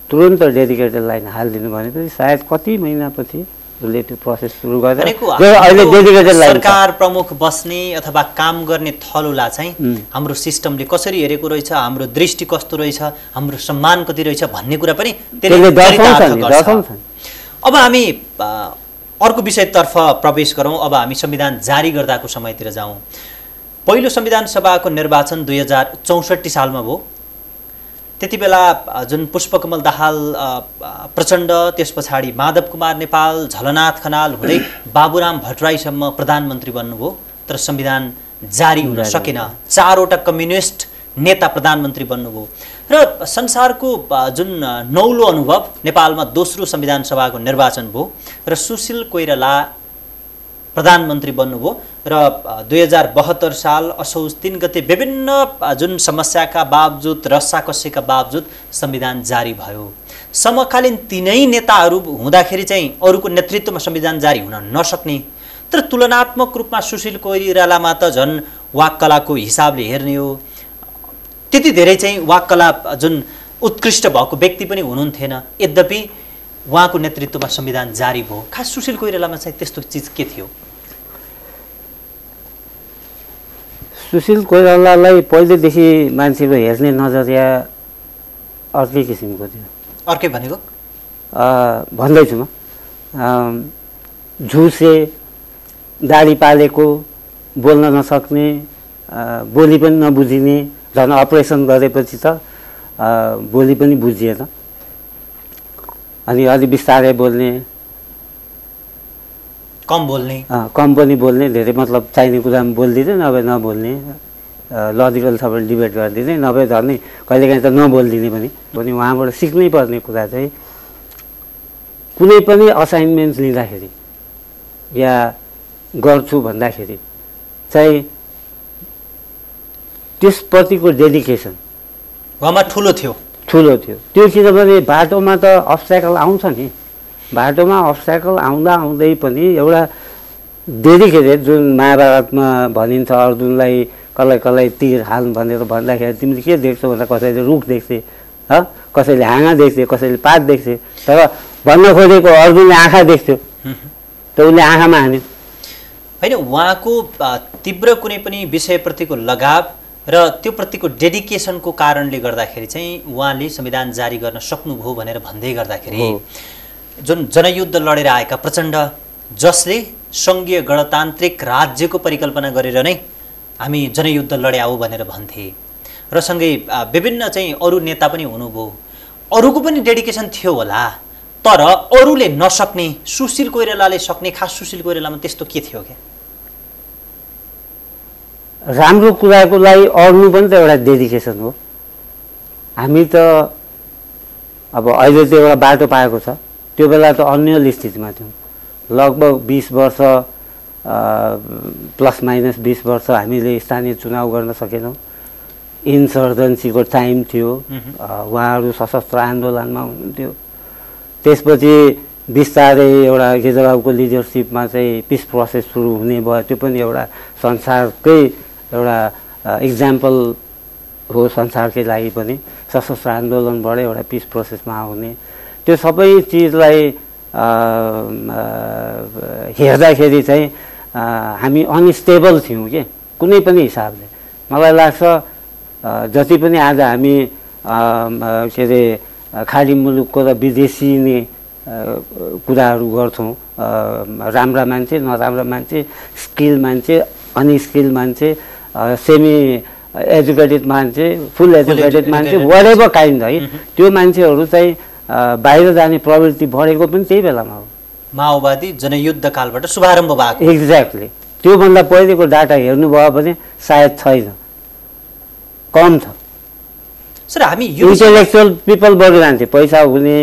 तुरन्त डेडिकेटेड लाइन हालिदिनु भनेपछि सायद कति महिनापछि उसले त्यो प्रोसेस सुरु गर्दा भनेको अहिले डेडिकेटेड लाइन सरकार प्रमुख बस्ने अथवा काम गर्ने थलोलाई चाहिँ हाम्रो सिस्टमले कसरी हेरेको रहेछ, हाम्रो दृष्टि कस्तो रहेछ, हाम्रो सम्मान कति रहेछ भन्ने कुरा पनि त्यसले चरितार्थ गर्छ। अब हामी अर्को विषयतर्फ प्रवेश गरौँ। अब हामी संविधान जारी गर्दाको समयतिर जाउँ। पहिलो संविधान सभाको निर्वाचन 2064 सालमा भयो। त्यति बेला जुन पुष्पकमल दाहाल प्रचण्ड, त्यस पछाडि माधव कुमार नेपाल, झलनाथ खनाल हुँदै बाबुराम भट्टराईसम्म प्रधानमन्त्री बन्नुभयो, तर संविधान जारी हुन सकेन। 4वटा कम्युनिस्ट नेता प्रधानमन्त्री बन्नुभयो र संसारको जुन नौलो अनुभव, नेपालमा दोस्रो संविधान सभाको निर्वाचन भयो र सुशील कोइराला प्रधानमन्त्री बन्नुभयो र 2072 साल असोज 3 गते विभिन्न जुन समस्याका बावजुद, रस्साकसीका बावजुद संविधान जारी भयो। समकालीन तीनै नेताहरू हुँदाखेरि चाहिँ अरूको नेतृत्वमा संविधान जारी हुन नसक्ने, तर तुलनात्मक रूपमा सुशील कोइरालामा त झन् वाक्कलाको हिसाबले हेर्ने हो त्यति धेरै चाहिँ वाक्कला जुन उत्कृष्ट भएको व्यक्ति पनि हुनुहुन्थेन। यद्यपि उहाँको नेतृत्वमा संविधान जारी भयो। खास सुशील कोइरालामा चाहिँ त्यस्तो चिज के थियो? सुशील कोइरालालाई पहिलेदेखि मान्छेको हेर्ने नजरिया अर्कै किसिमको थियो। अर्कै भनेको भन्दैछु म, झुसे, दाढी पालेको, बोल्न नसक्ने, बोली पनि नबुझिने, झन् अपरेसन गरेपछि त बोली पनि बुझिएन, अनि अलि बिस्तारै बोल्ने, कम पनि बोल्ने, धेरै मतलब चाहिने कुरामा बोलिदिने, नभए नबोल्ने, लजिकल सबैले डिबेट गरिदिने, नभए झन् कहिलेकाहीँ त नबोलिदिने पनि उहाँबाट सिक्नै पर्ने कुरा चाहिँ कुनै पनि असाइनमेन्ट लिँदाखेरि या गर्छु भन्दाखेरि चाहिँ त्यसप्रतिको डेडिकेसन उहाँमा ठुलो थियो। त्यो किनभने बाटोमा त अब्स्ट्याकल आउँछ नि, बाटोमा अब्स्ट्याकल आउँदै पनि एउटा डेडिकेटेड, जुन महाभारतमा भनिन्छ अर्जुनलाई कसलाई तीर हाल भनेर भन्दाखेरि तिमीले के देख्छौ भन्दा कसैले रुख देख्थे, कसैले हाँगा देख्थे, कसैले पात देख्थे, तर भन्न खोजेको अर्जुनले आँखा देख्थ्यो त उसले आँखामा हान्यो होइन। उहाँको तीव्र कुनै पनि विषयप्रतिको लगाव र त्यो प्रतिको डेडिकेसनको कारणले गर्दाखेरि चाहिँ उहाँले संविधान जारी गर्न सक्नुभयो भनेर भन्दै गर्दाखेरि जुन जनयुद्ध लडेर आएका प्रचण्ड, जसले सङ्घीय गणतान्त्रिक राज्यको परिकल्पना गरेर नै हामी जनयुद्ध लडे आऊ भनेर भन्थे, र सँगै विभिन्न चाहिँ अरू नेता पनि हुनुभयो, अरूको पनि डेडिकेसन थियो होला, तर अरूले नसक्ने सुशील कोइरालाले सक्ने। खास सुशील कोइरालामा त्यस्तो के थियो क्या? राम्रो कुराको लागि अड्नु पनि त एउटा डेडिकेसन हो। हामी त अब अहिले त एउटा बाटो पाएको छ, त्यो बेला त अन्यल स्थितिमा थियौँ। लगभग 20 वर्ष प्लस माइनस 20 वर्ष हामीले स्थानीय चुनाव गर्न सकेनौँ। इन्सर्जेन्सीको टाइम थियो, उहाँहरू सशस्त्र आन्दोलनमा हुनुहुन्थ्यो। त्यसपछि बिस्तारै एउटा केजरीवालको लिडरसिपमा चाहिँ पिस प्रोसेस सुरु हुने भयो। त्यो पनि एउटा संसारकै एउटा इक्जाम्पल हो संसारकै लागि पनि, सशस्त्र आन्दोलनबाट एउटा पिस प्रोसेसमा आउने। त्यो सबै चिजलाई हेर्दाखेरि चाहिँ हामी अनस्टेबल थियौँ कि कुनै पनि हिसाबले। मलाई लाग्छ जति पनि आज हामी के अरे खाडी मुलुकको र विदेशी नै कुराहरू गर्छौँ, राम्रा मान्छे, नराम्रा मान्छे, स्किल मान्छे, अनस्किल मान्छे, सेमी एजुकेटेड मान्छे, फुल एजुकेटेड मान्छे, वाटेभर काइन्ड है, त्यो मान्छेहरू चाहिँ बाहिर जाने प्रवृत्ति बढेको पनि त्यही बेलामा हो। माओवादी जनयुद्ध कालबाट शुभारम्भ भएको। एक्ज्याक्टली। त्योभन्दा पहिलेको डाटा हेर्नुभयो भने सायद छैन, कम छ। सर हामी इन्टेलेक्चुअल पिपल बढी जान्थे, पैसा हुने,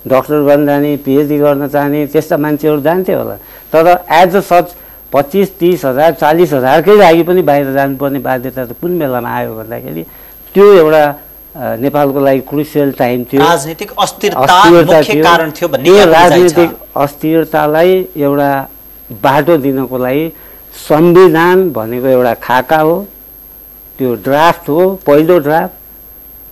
डक्टर बन्न जाने, पिएचडी गर्न चाहने त्यस्ता मान्छेहरू जान्थे होला, तर एज अ सच 25-30 हजार 40 हजारकै लागि पनि बाहिर जानुपर्ने बाध्यता त कुन बेलामा आयो भन्दाखेरि त्यो एउटा नेपालको लागि क्रुसियल टाइम थियो। राजनीतिक अस्थिरता मुख्य कारण थियो भन्ने राजनीतिक अस्थिरतालाई एउटा बाटो दिनको लागि संविधान भनेको एउटा खाका हो, त्यो ड्राफ्ट हो, पहिलो ड्राफ्ट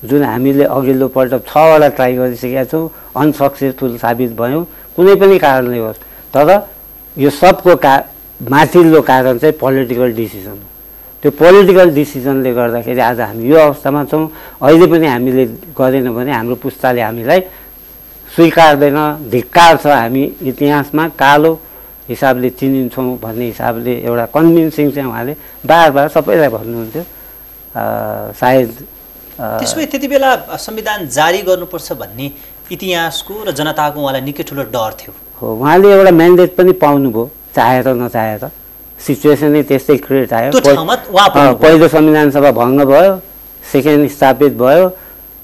जुन हामीले अघिल्लो पल्ट 6 वटा ट्राई गरिसकेका छौँ, अनसक्सेसफुल साबित भयौँ कुनै पनि कारणले होस्। तर यो सबको माथिल्लो कारण चाहिँ पोलिटिकल डिसिजन हो। त्यो पोलिटिकल डिसिजनले गर्दाखेरि आज हामी यो अवस्थामा छौँ। अहिले पनि हामीले गरेनौँ भने हाम्रो पुस्ताले हामीलाई स्वीकार्दैन, धिक्कार छ, हामी इतिहासमा कालो हिसाबले चिनिन्छौँ भन्ने हिसाबले एउटा कन्भिन्सिङ चाहिँ उहाँले बार सबैलाई भन्नुहुन्थ्यो। सायद त्यसमै त्यति बेला संविधान जारी गर्नुपर्छ भन्ने इतिहासको र जनताको उहाँलाई निकै ठुलो डर थियो। हो, उहाँले एउटा म्यान्डेट पनि पाउनुभयो, चाहेर नचाहेर। सिचुएसनै त्यस्तै क्रिएट आयो। पहिलो संविधान सभा भङ्ग भयो, सेकेन्ड स्थापित भयो,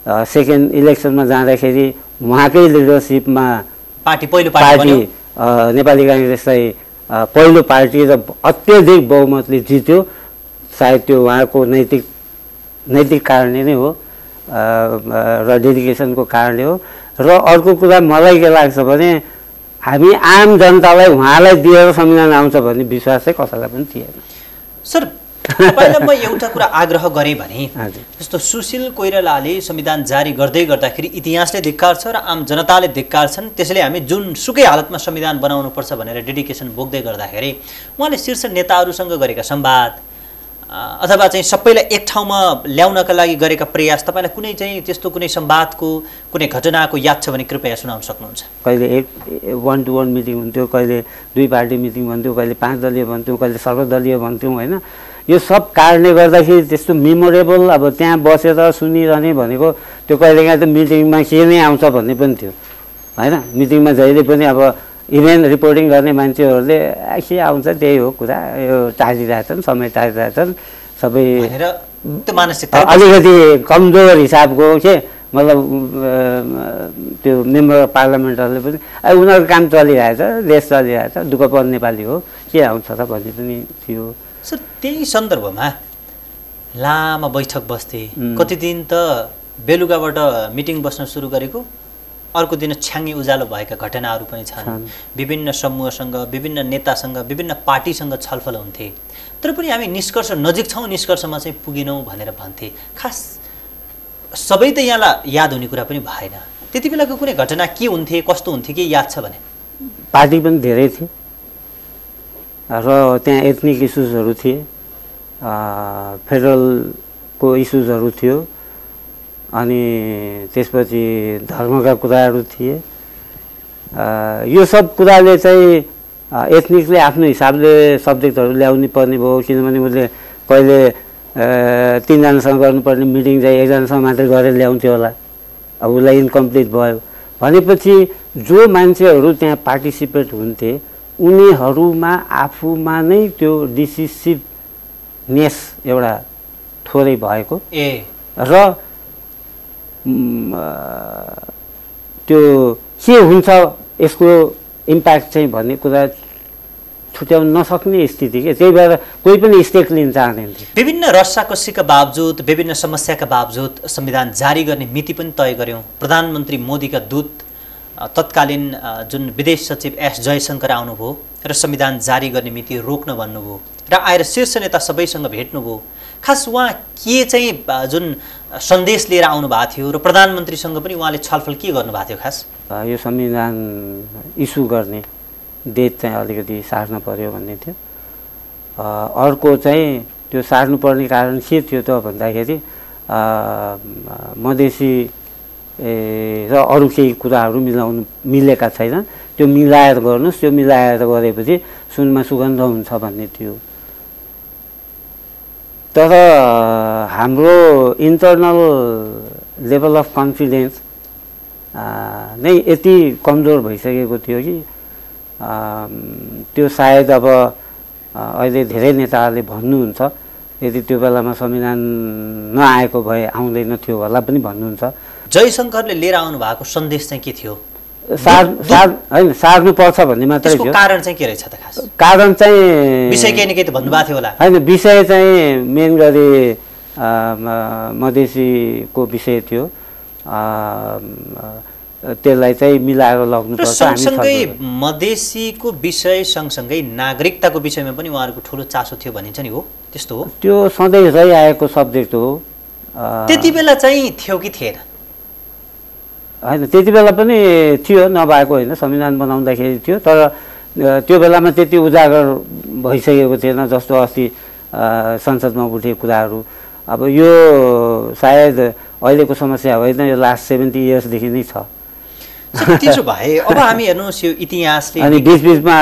सेकेन्ड इलेक्सनमा जाँदाखेरि उहाँकै लिडरसिपमा पार्टी नेपाली काङ्ग्रेसलाई पहिलो पार्टी र अत्यधिक बहुमतले जित्यो। सायद त्यो उहाँको नैतिक कारणले नै हो र डेडिकेसनको कारणले हो। र अर्को कुरा मलाई के लाग्छ भने हामी आम जनतालाई उहाँलाई दिएर संविधान आउँछ भन्ने विश्वास चाहिँ कसैलाई पनि थिएन। सर, तपाईँलाई म एउटा कुरा आग्रह गरेँ भने जस्तो सुशील कोइरालाले संविधान जारी गर्दाखेरि इतिहासले धिक्कार छ र आम जनताले धिक्कार छन्, त्यसैले हामी जुनसुकै हालतमा संविधान बनाउनुपर्छ भनेर डेडिकेसन बोक्दै गर्दाखेरि उहाँले शीर्ष नेताहरूसँग गरेका संवाद अथवा चाहिँ सबैलाई एक ठाउँमा ल्याउनका लागि गरेका प्रयास, तपाईँलाई कुनै चाहिँ त्यस्तो कुनै संवादको कुनै घटनाको याद छ भने कृपया सुनाउन सक्नुहुन्छ? कहिले 1-to-1 मिटिङ हुन्थ्यो, कहिले 2 पार्टी मिटिङ भन्थ्यो, कहिले 5 दलीय भन्थ्यौँ, कहिले सर्वदलीय भन्थ्यौँ होइन। यो सब कारणले गर्दाखेरि त्यस्तो मेमोरेबल अब त्यहाँ बसेर सुनिरहने भनेको त्यो कहिलेकाहीँ त मिटिङमा के नै आउँछ भन्ने पनि थियो होइन। मिटिङमा जहिले पनि अब इभेन्ट रिपोर्टिङ गर्ने मान्छेहरूले के आउँछ त्यही हो कुरा, यो टारिरहेछन्, समय टारिरहेछन् सबै। अलिकति कमजोर हिसाबको के मतलब त्यो मेम्बर अफ पार्लियामेन्टहरूले पनि उनीहरूको काम चलिरहेछ, देश चलिरहेछ, दुःख पर्ने नेपाली हो, के आउँछ त भन्ने पनि थियो। सर, त्यही सन्दर्भमा लामो बैठक बस्थे, कति दिन त बेलुकाबाट मिटिङ बस्न सुरु गरेको, अर्को दिन छ्याङ्गे उज्यालो भएका घटनाहरू पनि छन्। विभिन्न समूहसँग, विभिन्न नेतासँग, विभिन्न पार्टीसँग छलफल हुन्थे, तर पनि हामी निष्कर्ष नजिक छौँ, निष्कर्षमा चाहिँ पुगेनौँ भनेर भन्थे। खास सबै त यहाँलाई याद हुने कुरा पनि भएन, त्यति बेलाको कुनै घटना के हुन्थे, कस्तो हुन्थे, के याद छ भने? पार्टी पनि धेरै थिए र त्यहाँ एथनिक इस्युजहरू थिए, फेडरलको इस्युजहरू थियो, अनि त्यसपछि धर्मका कुराहरू थिए। यो सब कुराले चाहिँ एथनिकले आफ्नो हिसाबले सब्जेक्टहरू ल्याउनु पर्ने भयो, किनभने उसले कहिले 3 जनासँग गर्नुपर्ने मिटिङ चाहिँ 1 जनासँग मात्रै गरेर ल्याउँथ्यो होला, अब उसलाई इन्कम्प्लिट भयो भनेपछि जो मान्छेहरू त्यहाँ पार्टिसिपेट हुन्थे उनीहरूमा आफूमा नै त्यो डिसिसिभनेस एउटा थोरै भएको र त्यो के हुन्छ यसको इम्प्याक्ट चाहिँ भन्ने कुरा छुट्याउन नसक्ने स्थिति के, त्यही भएर कोही पनि स्टेक लिन चाहँदैन थियो। विभिन्न रस्साकसीका बावजुद, विभिन्न समस्याका बावजुद संविधान जारी गर्ने मिति पनि तय गर्यौँ। प्रधानमन्त्री मोदीका दूत तत्कालीन जुन विदेश सचिव एस जयशङ्कर आउनुभयो र संविधान जारी गर्ने मिति रोक्न भन्नुभयो र आएर शीर्ष नेता सबैसँग भेट्नुभयो। खास उहाँ के चाहिँ जुन सन्देश लिएर आउनु भएको थियो र प्रधानमन्त्रीसँग पनि उहाँले छलफल के गर्नुभएको थियो? खास यो संविधान इस्यु गर्ने डेट चाहिँ अलिकति सार्न पर्यो भन्ने थियो। अर्को चाहिँ त्यो सार्नुपर्ने कारण के थियो त भन्दाखेरि मधेसी र अरू केही कुराहरू मिलेका छैनन्, त्यो मिलाएर गर्नुहोस्, त्यो मिलाएर गरेपछि सुनमा सुगन्ध हुन्छ भन्ने थियो। तर हाम्रो इन्टरनल लेभल अफ कन्फिडेन्स नै यति कमजोर भइसकेको थियो कि त्यो सायद अब अहिले धेरै नेताहरूले भन्नुहुन्छ यदि त्यो बेलामा संविधान नआएको भए आउँदैन थियो होला पनि भन्नुहुन्छ। जयशङ्करले लिएर आउनु भएको सन्देश चाहिँ के थियो? होइन, सार्नुपर्छ भन्ने मात्रै थियो। कारण चाहिँ के रहेछ त? खास कारण चाहिँ विषय केही न केही त भन्नुभएको थियो होला। होइन, विषय चाहिँ मेन गरी मधेसीको विषय थियो, त्यसलाई चाहिँ मिलाएर लग्नुपर्छ। सँगसँगै मधेसीको विषय सँगसँगै नागरिकताको विषयमा पनि उहाँहरूको ठुलो चासो थियो भनिन्छ नि, हो त्यस्तो हो? त्यो सधैँ रहिआएको सब्जेक्ट हो। त्यति बेला चाहिँ थियो कि थिएन? होइन, त्यति बेला पनि थियो, नभएको होइन, संविधान बनाउँदाखेरि थियो। तर त्यो बेलामा त्यति उजागर भइसकेको थिएन जस्तो अस्ति संसदमा उठे कुराहरू। अब यो सायद अहिलेको समस्या होइन, यो लास्ट 70 इयर्सदेखि नै छ। त्यसो भए अब हामी हेर्नुहोस् यो इतिहासले अनि बीचबीचमा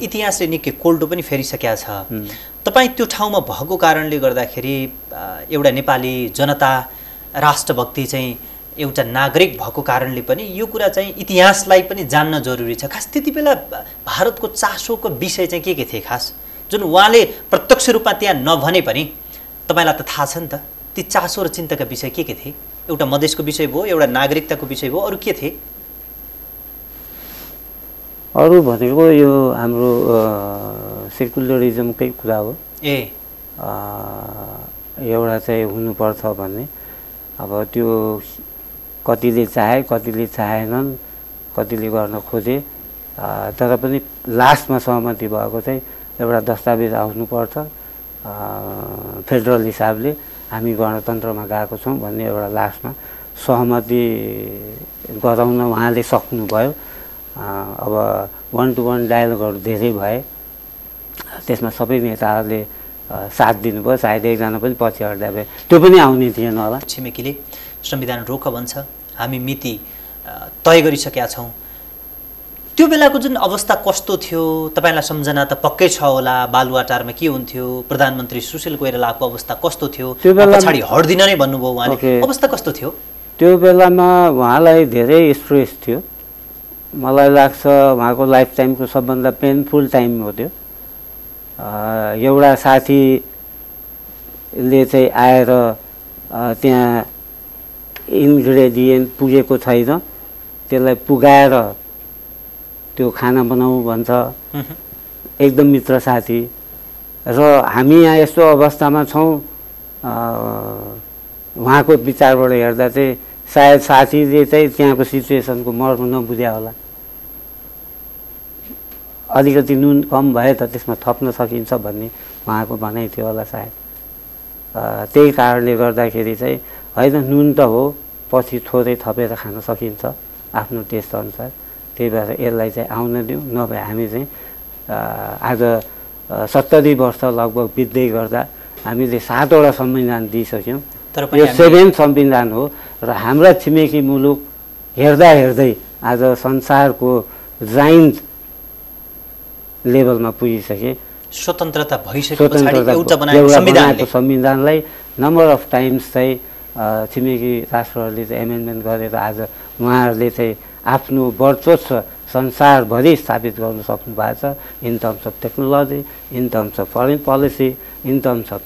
इतिहासले निकै कोल्टो पनि फेरिसकेका छ। तपाईँ त्यो ठाउँमा भएको कारणले गर्दाखेरि एउटा नेपाली जनता राष्ट्रभक्ति चाहिँ एउटा नागरिक भएको कारणले पनि यो कुरा चाहिँ इतिहासलाई पनि जान्न जरुरी छ। खास त्यति बेला भारतको चासोको विषय चाहिँ के थिए खास, जुन उहाँले प्रत्यक्ष रूपमा त्यहाँ नभने पनि तपाईँलाई त थाहा छ नि त, ती चासो र चिन्ताका विषय के थिए? एउटा मधेसको विषय भयो, एउटा नागरिकताको विषय भयो, अरू के थिए? अरू भनेको यो हाम्रो सेकुलरिजमकै कुरा हो। एउटा चाहिँ हुनुपर्छ भन्ने, अब त्यो कतिले चाहे कतिले चाहेनन्, कतिले गर्न खोजे, तर पनि लास्टमा सहमति भएको चाहिँ एउटा दस्तावेज आउनुपर्छ, फेडरल हिसाबले हामी गणतन्त्रमा गएको छौँ भन्ने एउटा लास्टमा सहमति गराउन उहाँले सक्नुभयो। अब 1-to-1 डायलगहरू धेरै भए, त्यसमा सबै नेताहरूले साथ दिनुभयो, सायद एकजना पनि पछि हट्दा भए त्यो पनि आउने थिएन होला। छिमेकीले संविधान रोक भन्छ, हामी मिति तय गरिसकेका छौँ, त्यो बेलाको जुन अवस्था कस्तो थियो तपाईँलाई सम्झना त पक्कै छ होला? बालुवाटारमा के हुन्थ्यो, प्रधानमन्त्री सुशील कोइरालाको अवस्था कस्तो थियो? पछाडि हट्दिन नै भन्नुभयो उहाँले, अवस्था कस्तो थियो त्यो बेलामा? उहाँलाई धेरै स्ट्रेस थियो, मलाई लाग्छ उहाँको लाइफ टाइमको सबभन्दा पेनफुल टाइम हो त्यो। एउटा साथीले चाहिँ आएर त्यहाँ इन्ग्रेडियन्ट पुगेको छैन, त्यसलाई पुगाएर त्यो खाना बनाऊ भन्छ, एकदम मित्र साथी। र हामी यहाँ यस्तो अवस्थामा छौँ, उहाँको विचारबाट हेर्दा चाहिँ सायद साथीले चाहिँ त्यहाँको सिचुएसनको मर्म नबुझ्या होला, अलिकति नुन कम भए त त्यसमा थप्न सकिन्छ भन्ने उहाँको भनाइ थियो होला सायद। त्यही कारणले गर्दाखेरि चाहिँ होइन, नुन त हो, पछि थोरै थपेर खान सकिन्छ आफ्नो टेस्ट अनुसार, त्यही भएर यसलाई चाहिँ आउन दिउँ, नभए हामी चाहिँ आज 70 वर्ष लगभग बित्दै गर्दा हामीले 7वटा संविधान दिइसक्यौँ, यो 7th संविधान हो। र हाम्रा छिमेकी मुलुक हेर्दा हेर्दै आज संसारको जाइन्ट लेभलमा पुगिसके। स्वतन्त्रता भइसके पछाडि एउटा बनाएको संविधानलाई नम्बर अफ टाइम्स चाहिँ छिमेकी राष्ट्रहरूले चाहिँ एमेन्डमेन्ट गरेर आज उहाँहरूले चाहिँ आफ्नो वर्चस्व संसारभरि स्थापित गर्न सक्नु भएको छ, in terms of technology, in terms of foreign policy, in terms of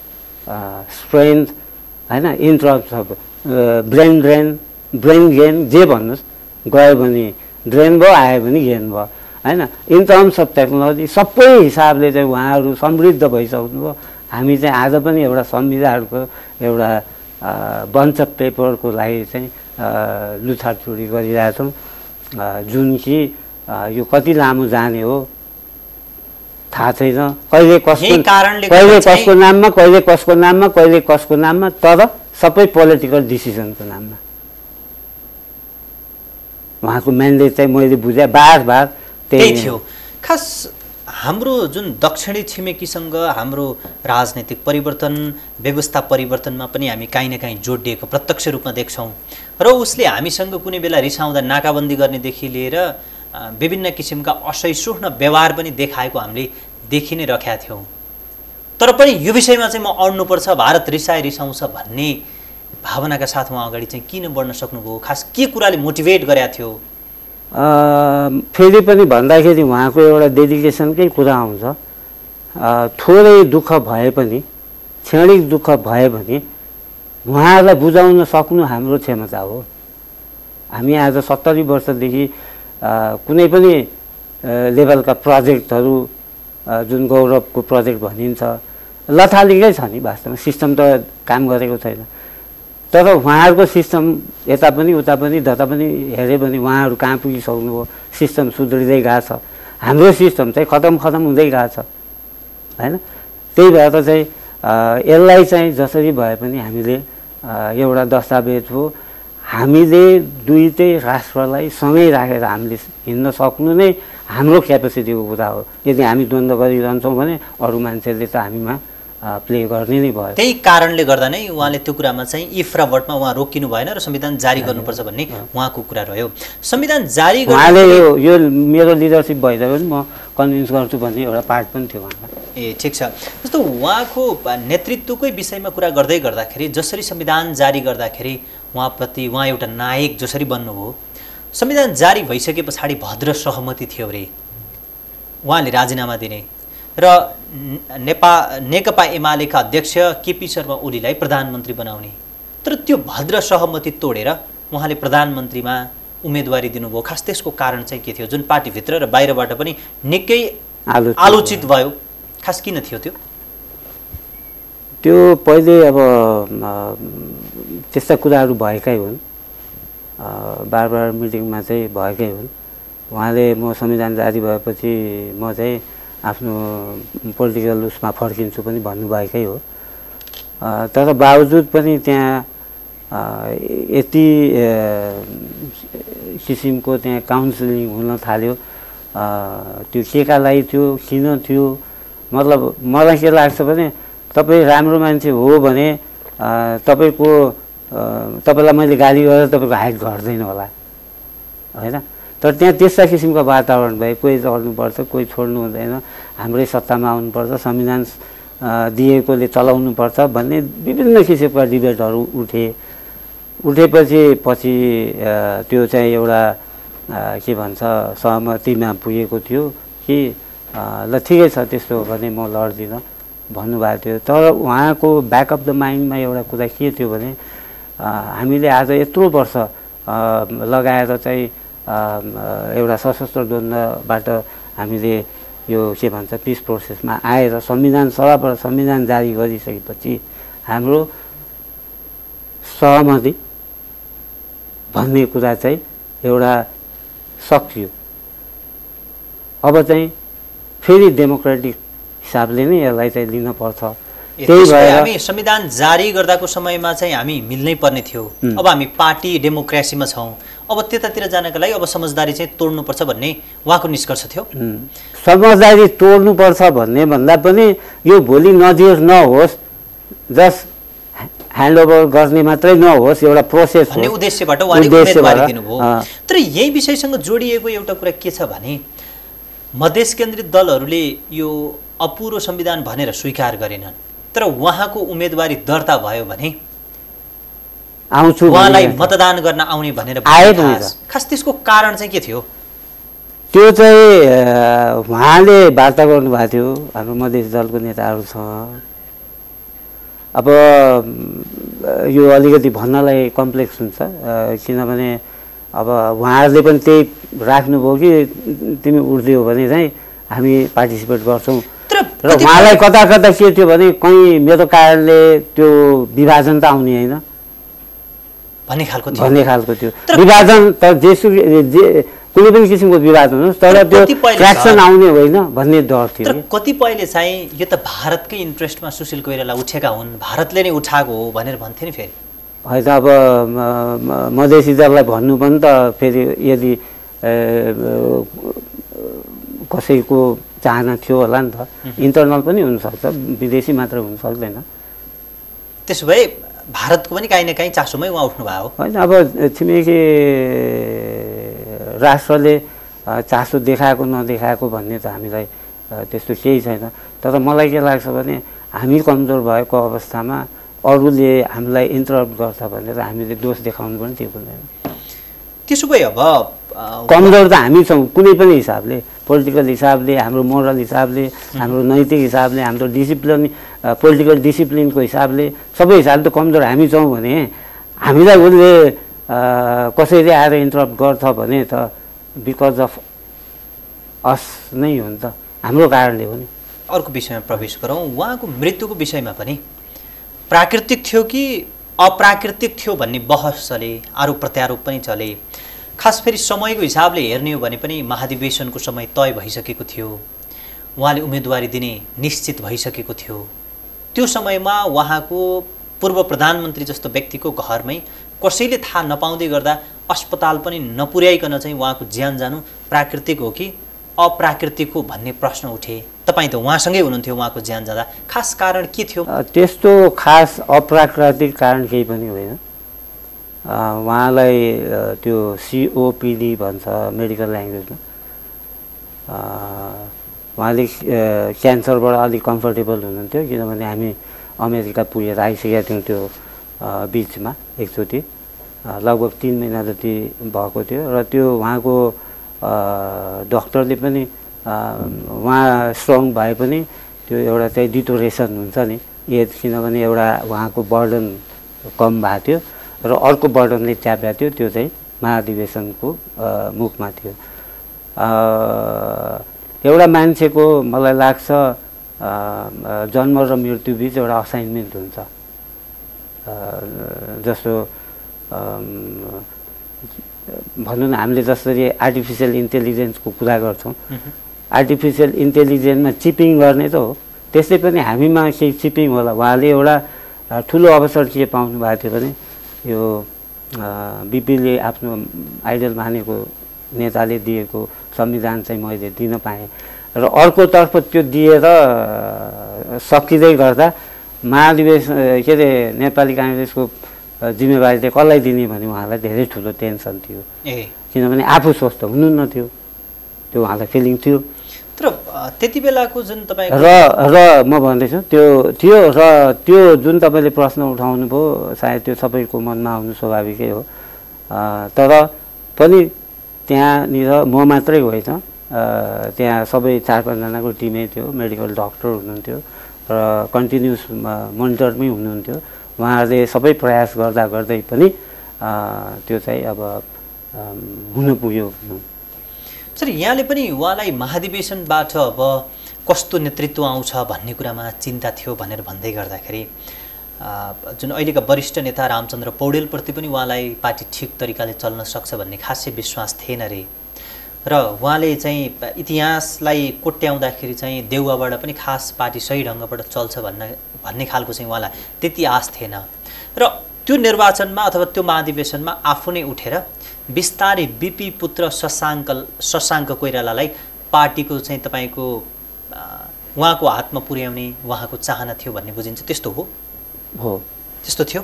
strength, होइन, in terms of brain gain, जे भन्नुहोस्, गयो भने ड्रेन भयो, आयो भने गेन भयो, होइन, इन टर्म्स अफ टेक्नोलोजी सबै हिसाबले चाहिँ उहाँहरू समृद्ध भइसक्नुभयो। हामी चाहिँ आज पनि एउटा संविधानको एउटा बन्च अफ पेपरको लागि चाहिँ लुछाचुडी गरिरहेछौँ, जुन कि यो कति लामो जाने हो थाहा छैन, कहिले कसको नाममा, कहिले कसको नाममा, कहिले कसको नाममा, तर सबै पोलिटिकल डिसिजनको नाममा। उहाँको म्यान्डेट चाहिँ मैले बुझेँ बार त्यही थियो। खास हाम्रो जुन दक्षिणी छिमेकीसँग हाम्रो राजनैतिक परिवर्तन, व्यवस्था परिवर्तनमा पनि हामी काहीँ न काहीँ जोडिएको प्रत्यक्ष रूपमा देख्छौँ, र उसले हामीसँग कुनै बेला रिसाउँदा नाकाबन्दी गर्नेदेखि लिएर विभिन्न किसिमका असहिष्णु व्यवहार पनि देखाएको हामीले देखि नै राखेका थियौँ। तर पनि यो विषयमा चाहिँ म अड्नुपर्छ, भारत रिसाउँछ भन्ने भावनाका साथ उहाँ अगाडि चाहिँ किन बढ्न सक्नुभयो? खास के कुराले मोटिभेट गरेका थियो? फेरि पनि भन्दाखेरि उहाँको एउटा डेडिकेसनकै कुरा आउँछ। थोरै दुःख भए पनि, क्षणिक दुःख भए पनि उहाँहरूलाई बुझाउन सक्नु हाम्रो क्षमता हो। हामी आज 70 वर्षदेखि कुनै पनि लेभलका प्रोजेक्टहरू जुन गौरवको प्रोजेक्ट भनिन्छ लथालिङ्गै छ नि, वास्तवमा सिस्टम त काम गरेको छैन। तर उहाँहरूको सिस्टम यता पनि उता पनि जता पनि हेऱ्यो भने उहाँहरू कहाँ पुगिसक्नुभयो, सिस्टम सुध्रिँदै गएको छ, हाम्रो सिस्टम चाहिँ खतम हुँदै गएको छ, होइन। त्यही भएर चाहिँ यसलाई चाहिँ जसरी भए पनि हामीले एउटा दस्तावेज हो, हामीले दुईटै राष्ट्रलाई सँगै राखेर हामीले हिँड्न सक्नु नै हाम्रो क्यापेसिटीको कुरा हो। यदि हामी द्वन्द्व गरिरहन्छौँ भने अरू मान्छेले त हामीमा प्ले गर्ने नै भयो। त्यही कारणले गर्दा नै उहाँले त्यो कुरामा चाहिँ इफ र बटमा उहाँ रोकिनु भएन र संविधान जारी गर्नुपर्छ भन्ने उहाँको कुरा रह्यो। संविधान जारी उहाँले यो मेरो लिडरसिप भइदियो भने म कन्भिन्स गर्छु भन्ने एउटा पार्ट पनि थियो उहाँलाई। ए ठिक छ। जस्तो उहाँको नेतृत्वकै विषयमा कुरा गर्दै गर्दाखेरि जसरी संविधान जारी गर्दाखेरि उहाँप्रति उहाँ एउटा नायक जसरी बन्नुभयो, संविधान जारी भइसके पछाडि भद्र सहमति थियो अरे उहाँले राजीनामा दिने र नेकपा एमालेका अध्यक्ष केपी शर्मा ओलीलाई प्रधानमन्त्री बनाउने। तर त्यो भद्र सहमति तोडेर उहाँले प्रधानमन्त्रीमा उम्मेदवारी दिनुभयो। खास त्यसको कारण चाहिँ के थियो, जुन पार्टीभित्र र बाहिरबाट पनि निकै आलोचित भयो? खास किन थियो त्यो? त्यो पहिले अब त्यस्ता कुराहरू भएकै हुन्, बार मिटिङमा चाहिँ भएकै हुन्। उहाँले म संविधान जारी भएपछि म चाहिँ आफ्नो पोलिटिकल उसमा फर्किन्छु पनि भन्नुभएकै हो। तर बावजुद पनि त्यहाँ यति किसिमको त्यहाँ काउन्सिलिङ हुन थाल्यो। त्यो केका लागि थियो, किन थियो, मतलब मलाई के लाग्छ भने तपाईँ राम्रो मान्छे हो भने तपाईँलाई मैले गाली गरेर तपाईँको हाइट घट्दैन होला होइन। तर त्यहाँ त्यस्ता किसिमको वातावरण भए कोही चढ्नुपर्छ, कोही छोड्नु हुँदैन, हाम्रै सत्तामा आउनुपर्छ, संविधान दिएकोले चलाउनुपर्छ भन्ने विभिन्न किसिमका डिबेटहरू उठेपछि त्यो चाहिँ एउटा के भन्छ सहमतिमा पुगेको थियो कि ल ठिकै छ त्यस्तो हो भने म लड्दिनँ भन्नुभएको थियो। तर उहाँको ब्याक अफ द माइन्डमा एउटा कुरा के थियो भने हामीले आज यत्रो वर्ष लगाएर चाहिँ एउटा सशस्त्र द्वन्द्वबाट हामीले यो के भन्छ पिस प्रोसेसमा आएर संविधान सभाबाट संविधान जारी गरिसकेपछि हाम्रो सहमति भन्ने कुरा चाहिँ एउटा सकियो। अब चाहिँ फेरि डेमोक्रेटिक हिसाबले नै यसलाई चाहिँ लिनुपर्छ। त्यही भएर हामी संविधान जारी गर्दाको समयमा चाहिँ हामी मिल्नै पर्ने थियो। अब हामी पार्टी डेमोक्रेसीमा छौँ, अब त्यतातिर जानको लागि अब समझदारी चाहिँ तोड्नुपर्छ भन्ने उहाँको निष्कर्ष थियो। समझदारी तोड्नुपर्छ भन्ने भन्दा पनि यो भोलि नहोस्, जस्ट ह्यान्डओभर गर्ने मात्रै नहोस्, एउटा प्रोसेस भन्ने उद्देश्यबाट उहाँले उम्मेदवारी दिनुभयो। तर यही विषयसँग जोडिएको एउटा कुरा के छ भने मधेस केन्द्रित दलहरूले यो अपुरो संविधान भनेर स्वीकार गरेनन्, तर उहाँको उम्मेदवारी दर्ता भयो भने आउँछु उहाँलाई मतदान गर्न आउने भनेर खास त्यसको कारण चाहिँ के थियो? त्यो चाहिँ उहाँले वार्ता गर्नुभएको थियो हाम्रो मधेस दलको नेताहरूसँग। अब यो अलिकति भन्नलाई कम्प्लेक्स हुन्छ, किनभने अब उहाँहरूले पनि त्यही राख्नुभयो कि तिमी उठ्दियो भने चाहिँ हामी पार्टिसिपेट गर्छौँ। र उहाँलाई कता कता के थियो भने कहीँ मेरो कारणले त्यो विभाजन त आउने होइन भन्ने खालको थियो। विभाजन त कुनै पनि किसिमको विवाद हुनुहोस्, तर त्यो ट्र्याक्सन आउने होइन भन्ने डर थियो। तर कतिपयले चाहिँ यो त भारतकै इन्ट्रेस्टमा सुशील कोइराला उठेका हुन्, भारतले नै उठाएको हो भनेर भन्थे नि। फेरि होइन, अब मधेसी दललाई भन्नु पनि त फेरि यदि कसैको चाहना थियो होला नि त, इन्टरनल पनि हुनसक्छ, विदेशी मात्र हुन सक्दैन। त्यसो भए भारतको पनि काहीँ न काहीँ चासोमै उहाँ उठ्नु भयो होइन। अब छिमेकी राष्ट्रले चासो देखाएको नदेखाएको भन्ने त हामीलाई त्यस्तो केही छैन। तर मलाई के लाग्छ भने हामी कमजोर भएको अवस्थामा अरूले हामीलाई इन्टरप्ट गर्छ भनेर हामीले दोष देखाउनु पनि ठिक हुँदैन। त्यसो भए अब कमजोर त हामी छौँ कुनै पनि हिसाबले, पोलिटिकल हिसाबले, हाम्रो मोरल हिसाबले, हाम्रो नैतिक हिसाबले, हाम्रो डिसिप्लिन, पोलिटिकल डिसिप्लिनको हिसाबले, सबै हिसाबले त कमजोर हामी छौँ भने हामीलाई उसले कसैले आएर इन्टरप्ट गर्छ भने त बिकज अफ अस नै हो नि त, हाम्रो कारणले हो नि। अर्को विषयमा प्रवेश गरौँ। उहाँको मृत्युको विषयमा पनि प्राकृतिक थियो कि अप्राकृतिक थियो भन्ने बहस चले, आरोप प्रत्यारोप पनि चले। खास फेरि समयको हिसाबले हेर्ने हो भने पनि महाधिवेशनको समय तय भइसकेको थियो, उहाँले उम्मेदवारी दिने निश्चित भइसकेको थियो। त्यो समयमा उहाँको पूर्व प्रधानमन्त्री जस्तो व्यक्तिको घरमै कसैले थाहा नपाउँदै गर्दा अस्पताल पनि नपुर्याइकन चाहिँ उहाँको ज्यान जानु प्राकृतिक हो कि अप्राकृतिक हो भन्ने प्रश्न उठे। तपाईँ त उहाँसँगै हुनुहुन्थ्यो, उहाँको ज्यान जाँदा। खास कारण के थियो? त्यस्तो खास अप्राकृतिक कारण केही पनि होइन। उहाँलाई त्यो COPD भन्छ मेडिकल ल्याङ्ग्वेजमा। उहाँले क्यान्सरबाट अलिक कम्फर्टेबल हुनुहुन्थ्यो, किनभने हामी अमेरिका पुगेर आइसकेका थियौँ त्यो बिचमा एकचोटि, लगभग 3 महिना जति भएको थियो। र त्यो उहाँको डक्टरले पनि उहाँ स्ट्रङ भए पनि त्यो एउटा चाहिँ डिटोरेसन हुन्छ नि एज, किनभने एउटा उहाँको बर्डन कम भएको थियो र अर्को बर्डनले च्यापेको थियो, त्यो चाहिँ महाधिवेशनको मुखमा थियो। एउटा मान्छेको मलाई लाग्छ जन्म र मृत्युबीच एउटा असाइनमेन्ट हुन्छ। जस्तो भनौँ न, हामीले जसरी आर्टिफिसियल इन्टेलिजेन्सको कुरा गर्छौँ, आर्टिफिसियल इन्टेलिजेन्समा चिपिङ गर्ने त हो, त्यसै पनि हामीमा केही चिपिङ होला। उहाँले एउटा ठुलो अवसर के पाउनु भएको थियो भने यो बिपीले आफ्नो आइडल मानेको नेताले दिएको संविधान चाहिँ मैले दिन पाएँ। र अर्कोतर्फ त्यो दिएर सकिँदै गर्दा महाधिवेशन के अरे नेपाली काङ्ग्रेसको जिम्मेवारी चाहिँ कसलाई दिने भने उहाँलाई धेरै ठुलो टेन्सन थियो, किनभने आफू स्वस्थ हुनुहुन्न थियो, त्यो उहाँलाई फिलिङ थियो। तर त्यति बेलाको जुन तपाईँ र म भन्दैछु त्यो थियो, र त्यो जुन तपाईँले प्रश्न उठाउनु भयो सायद त्यो सबैको मनमा आउनु स्वाभाविकै हो। तर पनि त्यहाँनिर म मात्रै होइन, त्यहाँ सबै 4-5 जनाको टिमै थियो, मेडिकल डक्टर हुनुहुन्थ्यो र कन्टिन्युस मोनिटरमै हुनुहुन्थ्यो। उहाँहरूले सबै प्रयास गर्दा गर्दै पनि त्यो चाहिँ अब हुन पुग्यो। सर, यहाँले पनि उहाँलाई महाधिवेशनबाट अब कस्तो नेतृत्व आउँछ भन्ने कुरामा चिन्ता थियो भनेर भन्दै गर्दाखेरि जुन अहिलेका वरिष्ठ नेता रामचन्द्र पौडेलप्रति पनि उहाँलाई पार्टी ठिक तरिकाले चल्न सक्छ भन्ने खासै विश्वास थिएन रे, र उहाँले चाहिँ इतिहासलाई कोट्याउँदाखेरि चाहिँ देउवाबाट पनि खास पार्टी सही ढङ्गबाट चल्छ भन्ने खालको चाहिँ उहाँलाई त्यति आश थिएन। र त्यो निर्वाचनमा अथवा त्यो महाधिवेशनमा आफू नै उठेर बिस्तारै बिपी पुत्र शशाङ्क कोइरालालाई पार्टीको चाहिँ तपाईँको उहाँको हातमा पुर्याउने उहाँको चाहना थियो भन्ने बुझिन्छ। त्यस्तो हो? हो, त्यस्तो थियो।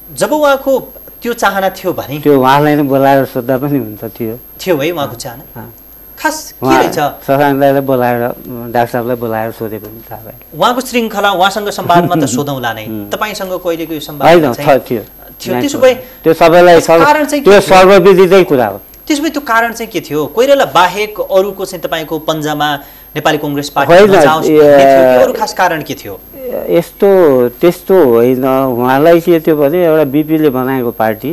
जब उहाँको त्यो चाहना थियो भने त्यो उहाँलाई नै बोलाएर सोद्धा पनि हुन्छ। थियो है उहाँको चाहना। खास के रहेछ? शशाङ्कलाई बोलाएर डाक्टर साहबलाई बोलाएर सोधे पनि थाहा भयो। उहाँको श्रृङ्खला उहाँसँग संवादमा त सोधौँला नै, तपाईँसँग कहिलेको यो संवाद थियो। त्यसो भए त्यो सबैलाई त्यो सर्वविदितै कुरा हो। त्यसो भए त्यो कारण चाहिँ के थियो? कोइराला बाहेक अरूको चाहिँ तपाईँको पन्जामा नेपाली कांग्रेस पार्टी अरू खास कारण के थियो? यस्तो त्यस्तो होइन, उहाँलाई के थियो भने एउटा बिपीले बनाएको पार्टी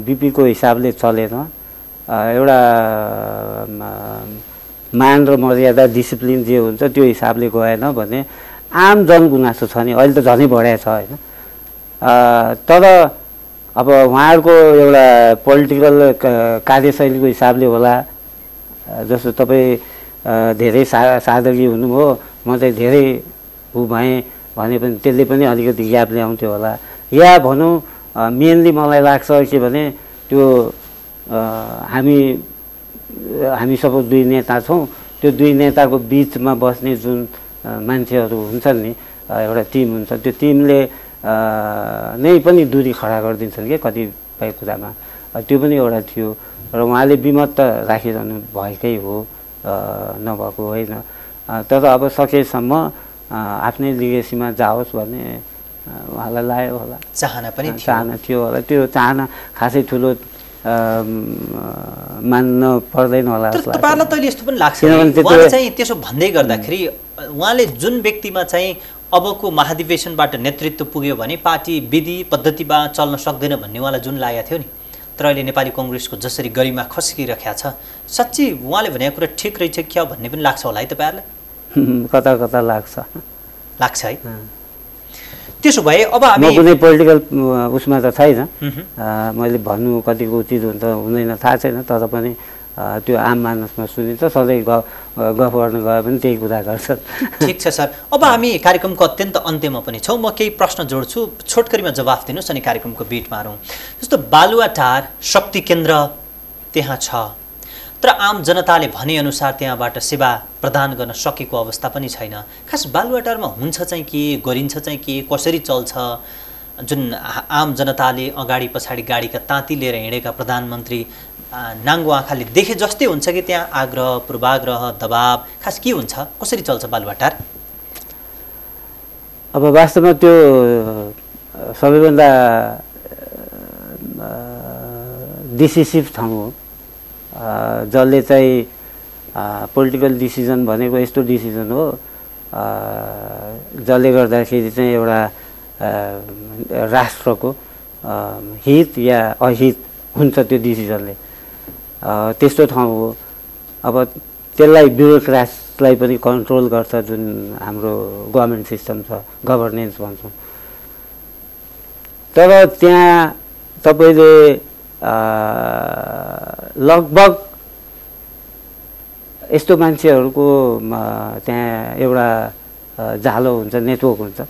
बिपीको हिसाबले चलेन, एउटा मान र मर्यादा डिसिप्लिन जे हुन्छ त्यो हिसाबले गएन भने आम जनगुनासो छ नि, अहिले त झनै बढाएको छ होइन। तर अब उहाँहरूको एउटा पोलिटिकल कार्यशैलीको हिसाबले होला, जस्तो तपाईँ धेरै सादगी हुनुभयो, म चाहिँ धेरै ऊ भएँ भने पनि त्यसले पनि अलिकति ग्याप ल्याउँथ्यो होला। या भनौँ मेनली मलाई लाग्छ के भने त्यो हामी सबै दुई नेता छौँ, त्यो दुई नेताको बिचमा बस्ने जुन मान्छेहरू हुन्छन् नि, एउटा टिम हुन्छ, त्यो टिमले नै पनि दूरी खडा गरिदिन्छन् क्या कतिपय कुरामा, त्यो पनि एउटा थियो। र उहाँले विमत राखिरहनु भएकै हो, नभएको होइन। तर अब सकेसम्म आफ्नै लिगेसीमा जाओस् भन्ने उहाँलाई लाग्यो होला, चाहना पनि थियो होला। त्यो चाहना खासै ठुलो मान्न पर्दैन होला। तपाईँलाई त यस्तो पनि लाग्छ उहाँले चाहिँ त्यसो भन्दै गर्दाखेरि उहाँले जुन व्यक्तिमा चाहिँ अबको महाधिवेशनबाट नेतृत्व पुग्यो भने पार्टी विधि पद्धतिमा चल्न सक्दैन भन्ने उहाँलाई जुन लागेको थियो नि, तर अहिले नेपाली कांग्रेसको जसरी गरिमा खस्किरहेको छ, साँच्चै उहाँले भनेको कुरा ठिक रहेछ क्या भन्ने पनि लाग्छ होला है तपाईँहरूलाई? कता कता लाग्छ है। त्यसो भए अब हामी कुनै पोलिटिकल उसमा त छैन, मैले भन्नु कतिको उचित हुन्छ हुँदैन थाहा छैन, तर पनि त्यो आम मानसमा सुनिन्छ। सधैँ गफ गर्न गए पनि त्यही कुरा गर्छन्। ठिक छ सर, अब हामी कार्यक्रमको अत्यन्त अन्त्यमा पनि छौँ। म केही प्रश्न जोड्छु, छोटकरीमा जवाफ दिनुहोस् अनि कार्यक्रमको बिट मारौँ। जस्तो बालुवाटार शक्ति केन्द्र त्यहाँ छ, तर आम जनताले भनेअनुसार त्यहाँबाट सेवा प्रदान गर्न सकेको अवस्था पनि छैन। खास बालुवाटारमा हुन्छ चाहिँ के, गरिन्छ चाहिँ के, कसरी चल्छ? जुन आम जनताले अगाडि पछाडि गाडीका ताती लिएर हिँडेका प्रधानमन्त्री नाङ्गो आँखाले देखे जस्तै हुन्छ कि त्यहाँ आग्रह पूर्वाग्रह दबाब खास के हुन्छ, कसरी चल्छ बालुवाटार? अब वास्तवमा त्यो सबैभन्दा डिसिसिभ ठाउँ हो, जसले चाहिँ पोलिटिकल डिसिजन भनेको यस्तो डिसिजन हो जसले गर्दाखेरि चाहिँ एउटा राष्ट्रको हित या अहित हुन्छ त्यो डिसिजनले, त्यस्तो ठाउँ हो। अब त्यसलाई ब्युरोक्राट्सलाई पनि कन्ट्रोल गर्छ जुन हाम्रो गभर्मेन्ट सिस्टम छ, गभर्नेन्स भन्छौँ। तर त्यहाँ तपाईँले लगभग यस्तो मान्छेहरूको त्यहाँ एउटा जालो हुन्छ, नेटवर्क हुन्छ।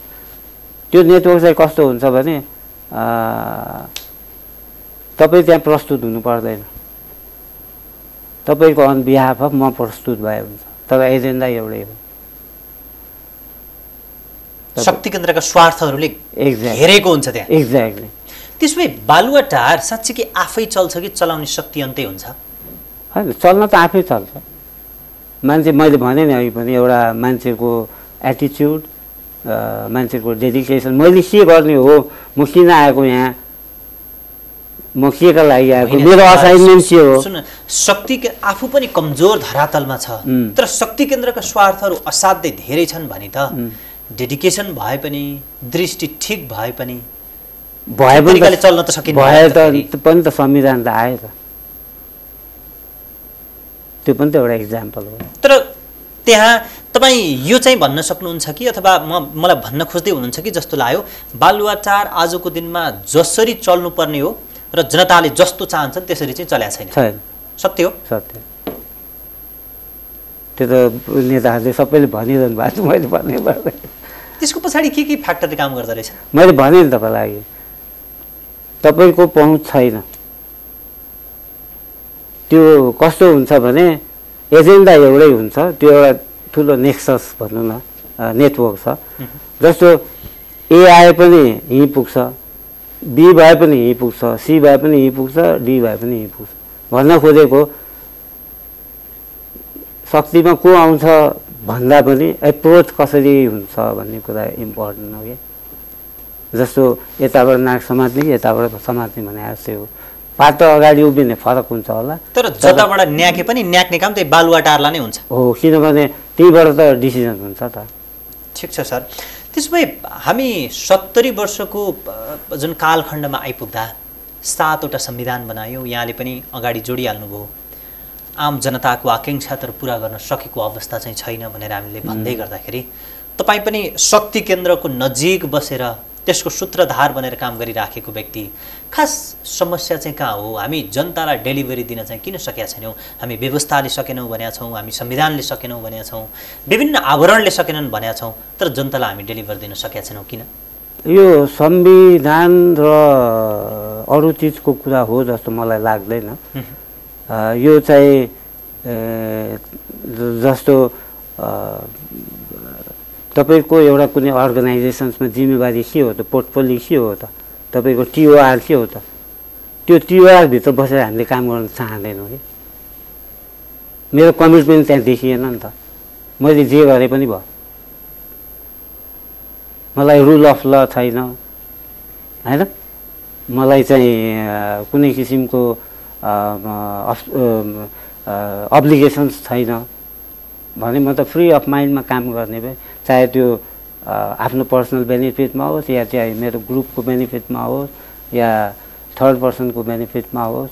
त्यो नेटवर्क चाहिँ कस्तो हुन्छ भने तपाईँ त्यहाँ प्रस्तुत हुनु पर्दैन, तपाईँको अन बिहाफ अफ म प्रस्तुत भए हुन्छ, तर एजेन्डा एउटै हो। शक्ति केन्द्रका स्वार्थहरूले घेरेको हुन्छ त्यहाँ। एक्ज्याक्टली। त्यसो भए बालुवाटार साँच्चीकै आफै चल्छ कि चलाउने शक्ति अन्तै हुन्छ? होइन, चल्न त आफै चल्छ। मान्छे, मैले भने नि अघि पनि, एउटा मान्छेको एटिच्युड, मान्छेको डेडिकेसन, मैले के गर्ने हो, म किन आएको यहाँ, म के का लागि आएको, मेरो असाइनमेन्ट के हो। सुन, शक्ति आफू पनि कमजोर धरातलमा छ, तर शक्ति केन्द्रका स्वार्थहरू असाध्यै धेरै छन् भने त डेडिकेसन भए पनि, दृष्टि ठिक भए पनि चल्न त सकिन्छ। भए पनि त संविधान त आयो त, त्यो पनि त एउटा इक्जाम्पल हो। तर त्यहाँ तपाईँ यो चाहिँ भन्न सक्नुहुन्छ कि, अथवा मलाई भन्न खोज्दै हुनुहुन्छ कि जस्तो लाग्यो, बालुवाटार आजको दिनमा जसरी चल्नुपर्ने हो र जनताले जस्तो चाहन्छन् त्यसरी चाहिँ चलेको छैन? सत्य हो? सत्य। त्यो त नेताहरूले सबैले भनिरहनु भएको छ, मैले भन्ने पर्दैन। त्यसको पछाडि के फ्याक्टरले काम गर्दो रहेछ? मैले भने नि तपाईँलाई, तपाईँको पहुँच छैन। त्यो कस्तो हुन्छ भने एजेन्डा एउटै हुन्छ, त्यो एउटा ठुलो नेक्सस भनौँ न, नेटवर्क छ। जस्तो ए आए पनि यहीँ पुग्छ, बी भए पनि यहीँ पुग्छ, सी भए पनि यहीँ पुग्छ, डी भए पनि यहीँ पुग्छ। भन्न खोजेको शक्तिमा को आउँछ भन्दा पनि एप्रोच कसरी हुन्छ भन्ने कुरा इम्पोर्टेन्ट हो। कि जस्तो यताबाट नाक समात्ने कि यताबाट समात्ने भने जस्तै हो, पाटो अगाडि उभिने फरक हुन्छ होला, तर जताबाट न्याके पनि न्याक्ने काम त्यही बालुवाटारलाई नै हुन्छ हो, किनभने त्यहीबाट त डिसिजन हुन्छ त। ठिक छ सर। त्यसो भए हामी 70 वर्षको जुन कालखण्डमा आइपुग्दा 7वटा संविधान बनायौँ, यहाँले पनि अगाडि जोडिहाल्नुभयो। आम जनताको आकाङ्क्षा तर पुरा गर्न सकेको अवस्था चाहिँ छैन भनेर हामीले भन्दै गर्दाखेरि तपाईँ पनि शक्ति केन्द्रको नजिक बसेर त्यसको सूत्रधार बनेर काम गरिराखेको व्यक्ति, खास समस्या चाहिँ कहाँ हो? हामी जनतालाई डेलिभरी दिन चाहिँ किन सकेका छैनौँ? हामी व्यवस्थाले सकेनौँ भनेका छौँ, हामी संविधानले सकेनौँ भनेका छौँ, विभिन्न आवरणले सकेनन् भनेका छौँ, तर जनतालाई हामी डेलिभर दिन सकेका छैनौँ किन? यो संविधान र अरू चिजको कुरा हो जस्तो मलाई लाग्दैन। यो चाहिँ जस्तो तपाईको एउटा कुनै अर्गनाइजेसन्समा जिम्मेवारी के हो त, पोर्टफोलियो के हो त, तपाईको टिओआर के हो त, त्यो टिओआर भित्र बसेर हामीले काम गर्न चाहँदैनौँ कि। मेरो कमिटमेन्ट त्यहाँ देखिएन नि त, मैले जे गरे पनि भयो। मलाई रुल अफ ल छैन हैन, मलाई चाहिँ कुनै किसिमको अब्लिगेसन्स छैन भने म त फ्री अफ माइन्डमा काम गर्ने भए, चाहे त्यो आफ्नो पर्सनल बेनिफिटमा होस् या चाहे मेरो ग्रुपको बेनिफिटमा होस् या थर्ड पर्सनको बेनिफिटमा होस्,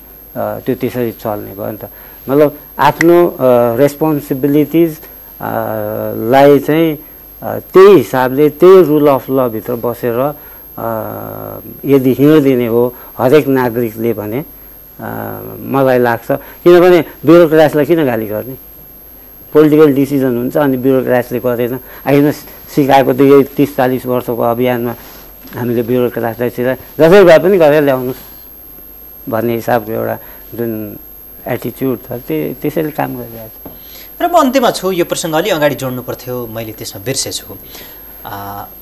त्यो त्यसरी चल्ने भयो नि त। मतलब आफ्नो रेस्पोन्सिबिलिटिज लाई चाहिँ त्यही हिसाबले त्यही रुल अफ ल भित्र बसेर यदि हिँड्दिने हो हरेक नागरिकले भने मलाई लाग्छ। किनभने ब्युरोक्रासलाई किन गाली गर्ने? पोलिटिकल डिसिजन हुन्छ अनि ब्युरोक्रासले गरेन। आखिरमा सिकाएको त यही 30-40 वर्षको अभियानमा हामीले ब्युरोक्रासलाई सिकाए जसरी भए पनि गरेर ल्याउनुहोस् भन्ने हिसाबको एउटा जुन एटिच्युड छ त्यसैले काम गरिरहेको छ। र म अन्त्यमा छु, यो प्रसङ्ग अलि अगाडि जोड्नु पर्थ्यो, मैले त्यसमा बिर्सेछु।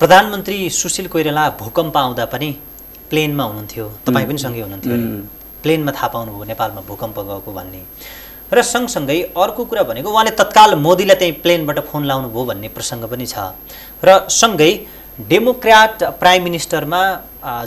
प्रधानमन्त्री सुशील कोइराला भूकम्प आउँदा पनि प्लेनमा हुनुहुन्थ्यो, तपाईँ पनि सँगै हुनुहुन्थ्यो, प्लेनमा थाहा पाउनुभयो नेपालमा भूकम्प गएको भन्ने। र सँगसँगै अर्को कुरा भनेको उहाँले तत्काल मोदीलाई त्यही प्लेनबाट फोन लाउनुभयो भन्ने प्रसङ्ग पनि छ। र सँगै डेमोक्र्याट प्राइम मिनिस्टरमा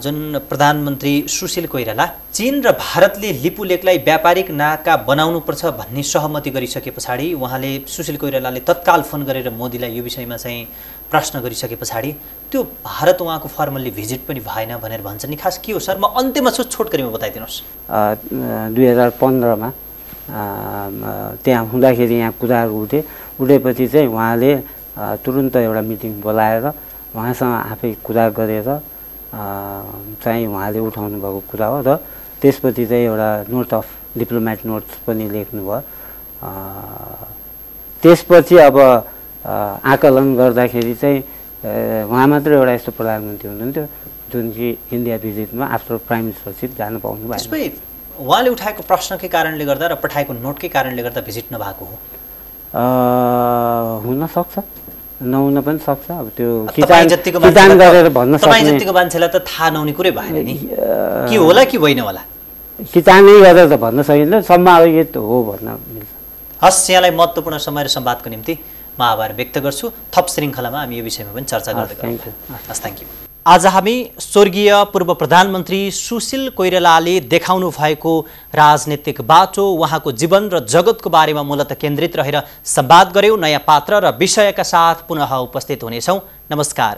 जुन प्रधानमन्त्री सुशील कोइराला चीन र भारतले लिपु लेकलाई व्यापारिक नाका बनाउनुपर्छ भन्ने सहमति गरिसके पछाडि उहाँले सुशील कोइरालाले तत्काल फोन गरेर मोदीलाई यो विषयमा चाहिँ प्रश्न गरिसके पछाडि त्यो भारत उहाँको फर्मल्ली भिजिट पनि भएन भनेर भन्छन् नि। खास के हो सर? म अन्त्यमा छु, छोटकरीमा बताइदिनुहोस्। 2015 त्यहाँ हुँदाखेरि यहाँ कुराहरू उठेपछि चाहिँ उहाँले तुरुन्त एउटा मिटिङ बोलाएर उहाँसँग आफै कुरा गरेर चाहिँ उहाँले उठाउनु भएको कुरा हो। र त्यसपछि चाहिँ एउटा नोट अफ डिप्लोमेट नोट्स पनि लेख्नुभयो। त्यसपछि अब आकलन गर्दाखेरि चाहिँ उहाँ मात्र एउटा यस्तो प्रधानमन्त्री हुनुहुन्थ्यो जुन कि इन्डिया भिजिटमा आफ्टर प्राइम मिनिस्टरसिप जानु पाउनु भएन। उहाँले उठाएको प्रश्नकै कारणले गर्दा र पठाएको नोटकै कारणले गर्दा भिजिट नभएको हो? हुन सक्छ, नहुन पनि सक्छ। अब त्यो किटान गरेर भन्न सक्ने तपाईँ जतिको मान्छेलाई त थाहा नहुने कुरै भएन नि, के होला कि होइन होला, किटानै गरेर त भन्न सकिँदैन, सम्भावित हो भन्न मिल्छ। हस्, यहाँलाई महत्त्वपूर्ण समय र संवादको निम्ति म आभार व्यक्त गर्छु। थप श्रृङ्खलामा हामी यो विषयमा पनि चर्चा गर्दै गर्छौँ। हस्, थ्याङ्क यू। आज हामी स्वर्गीय पूर्व प्रधानमन्त्री सुशील कोइरालाले देखाउनु भएको राजनीतिक बाटो, उहाँको जीवन र जगतको बारेमा मूलतः केन्द्रित रहेर संवाद गर्यौँ। नयाँ पात्र र विषयका साथ पुनः उपस्थित हुनेछौँ। नमस्कार।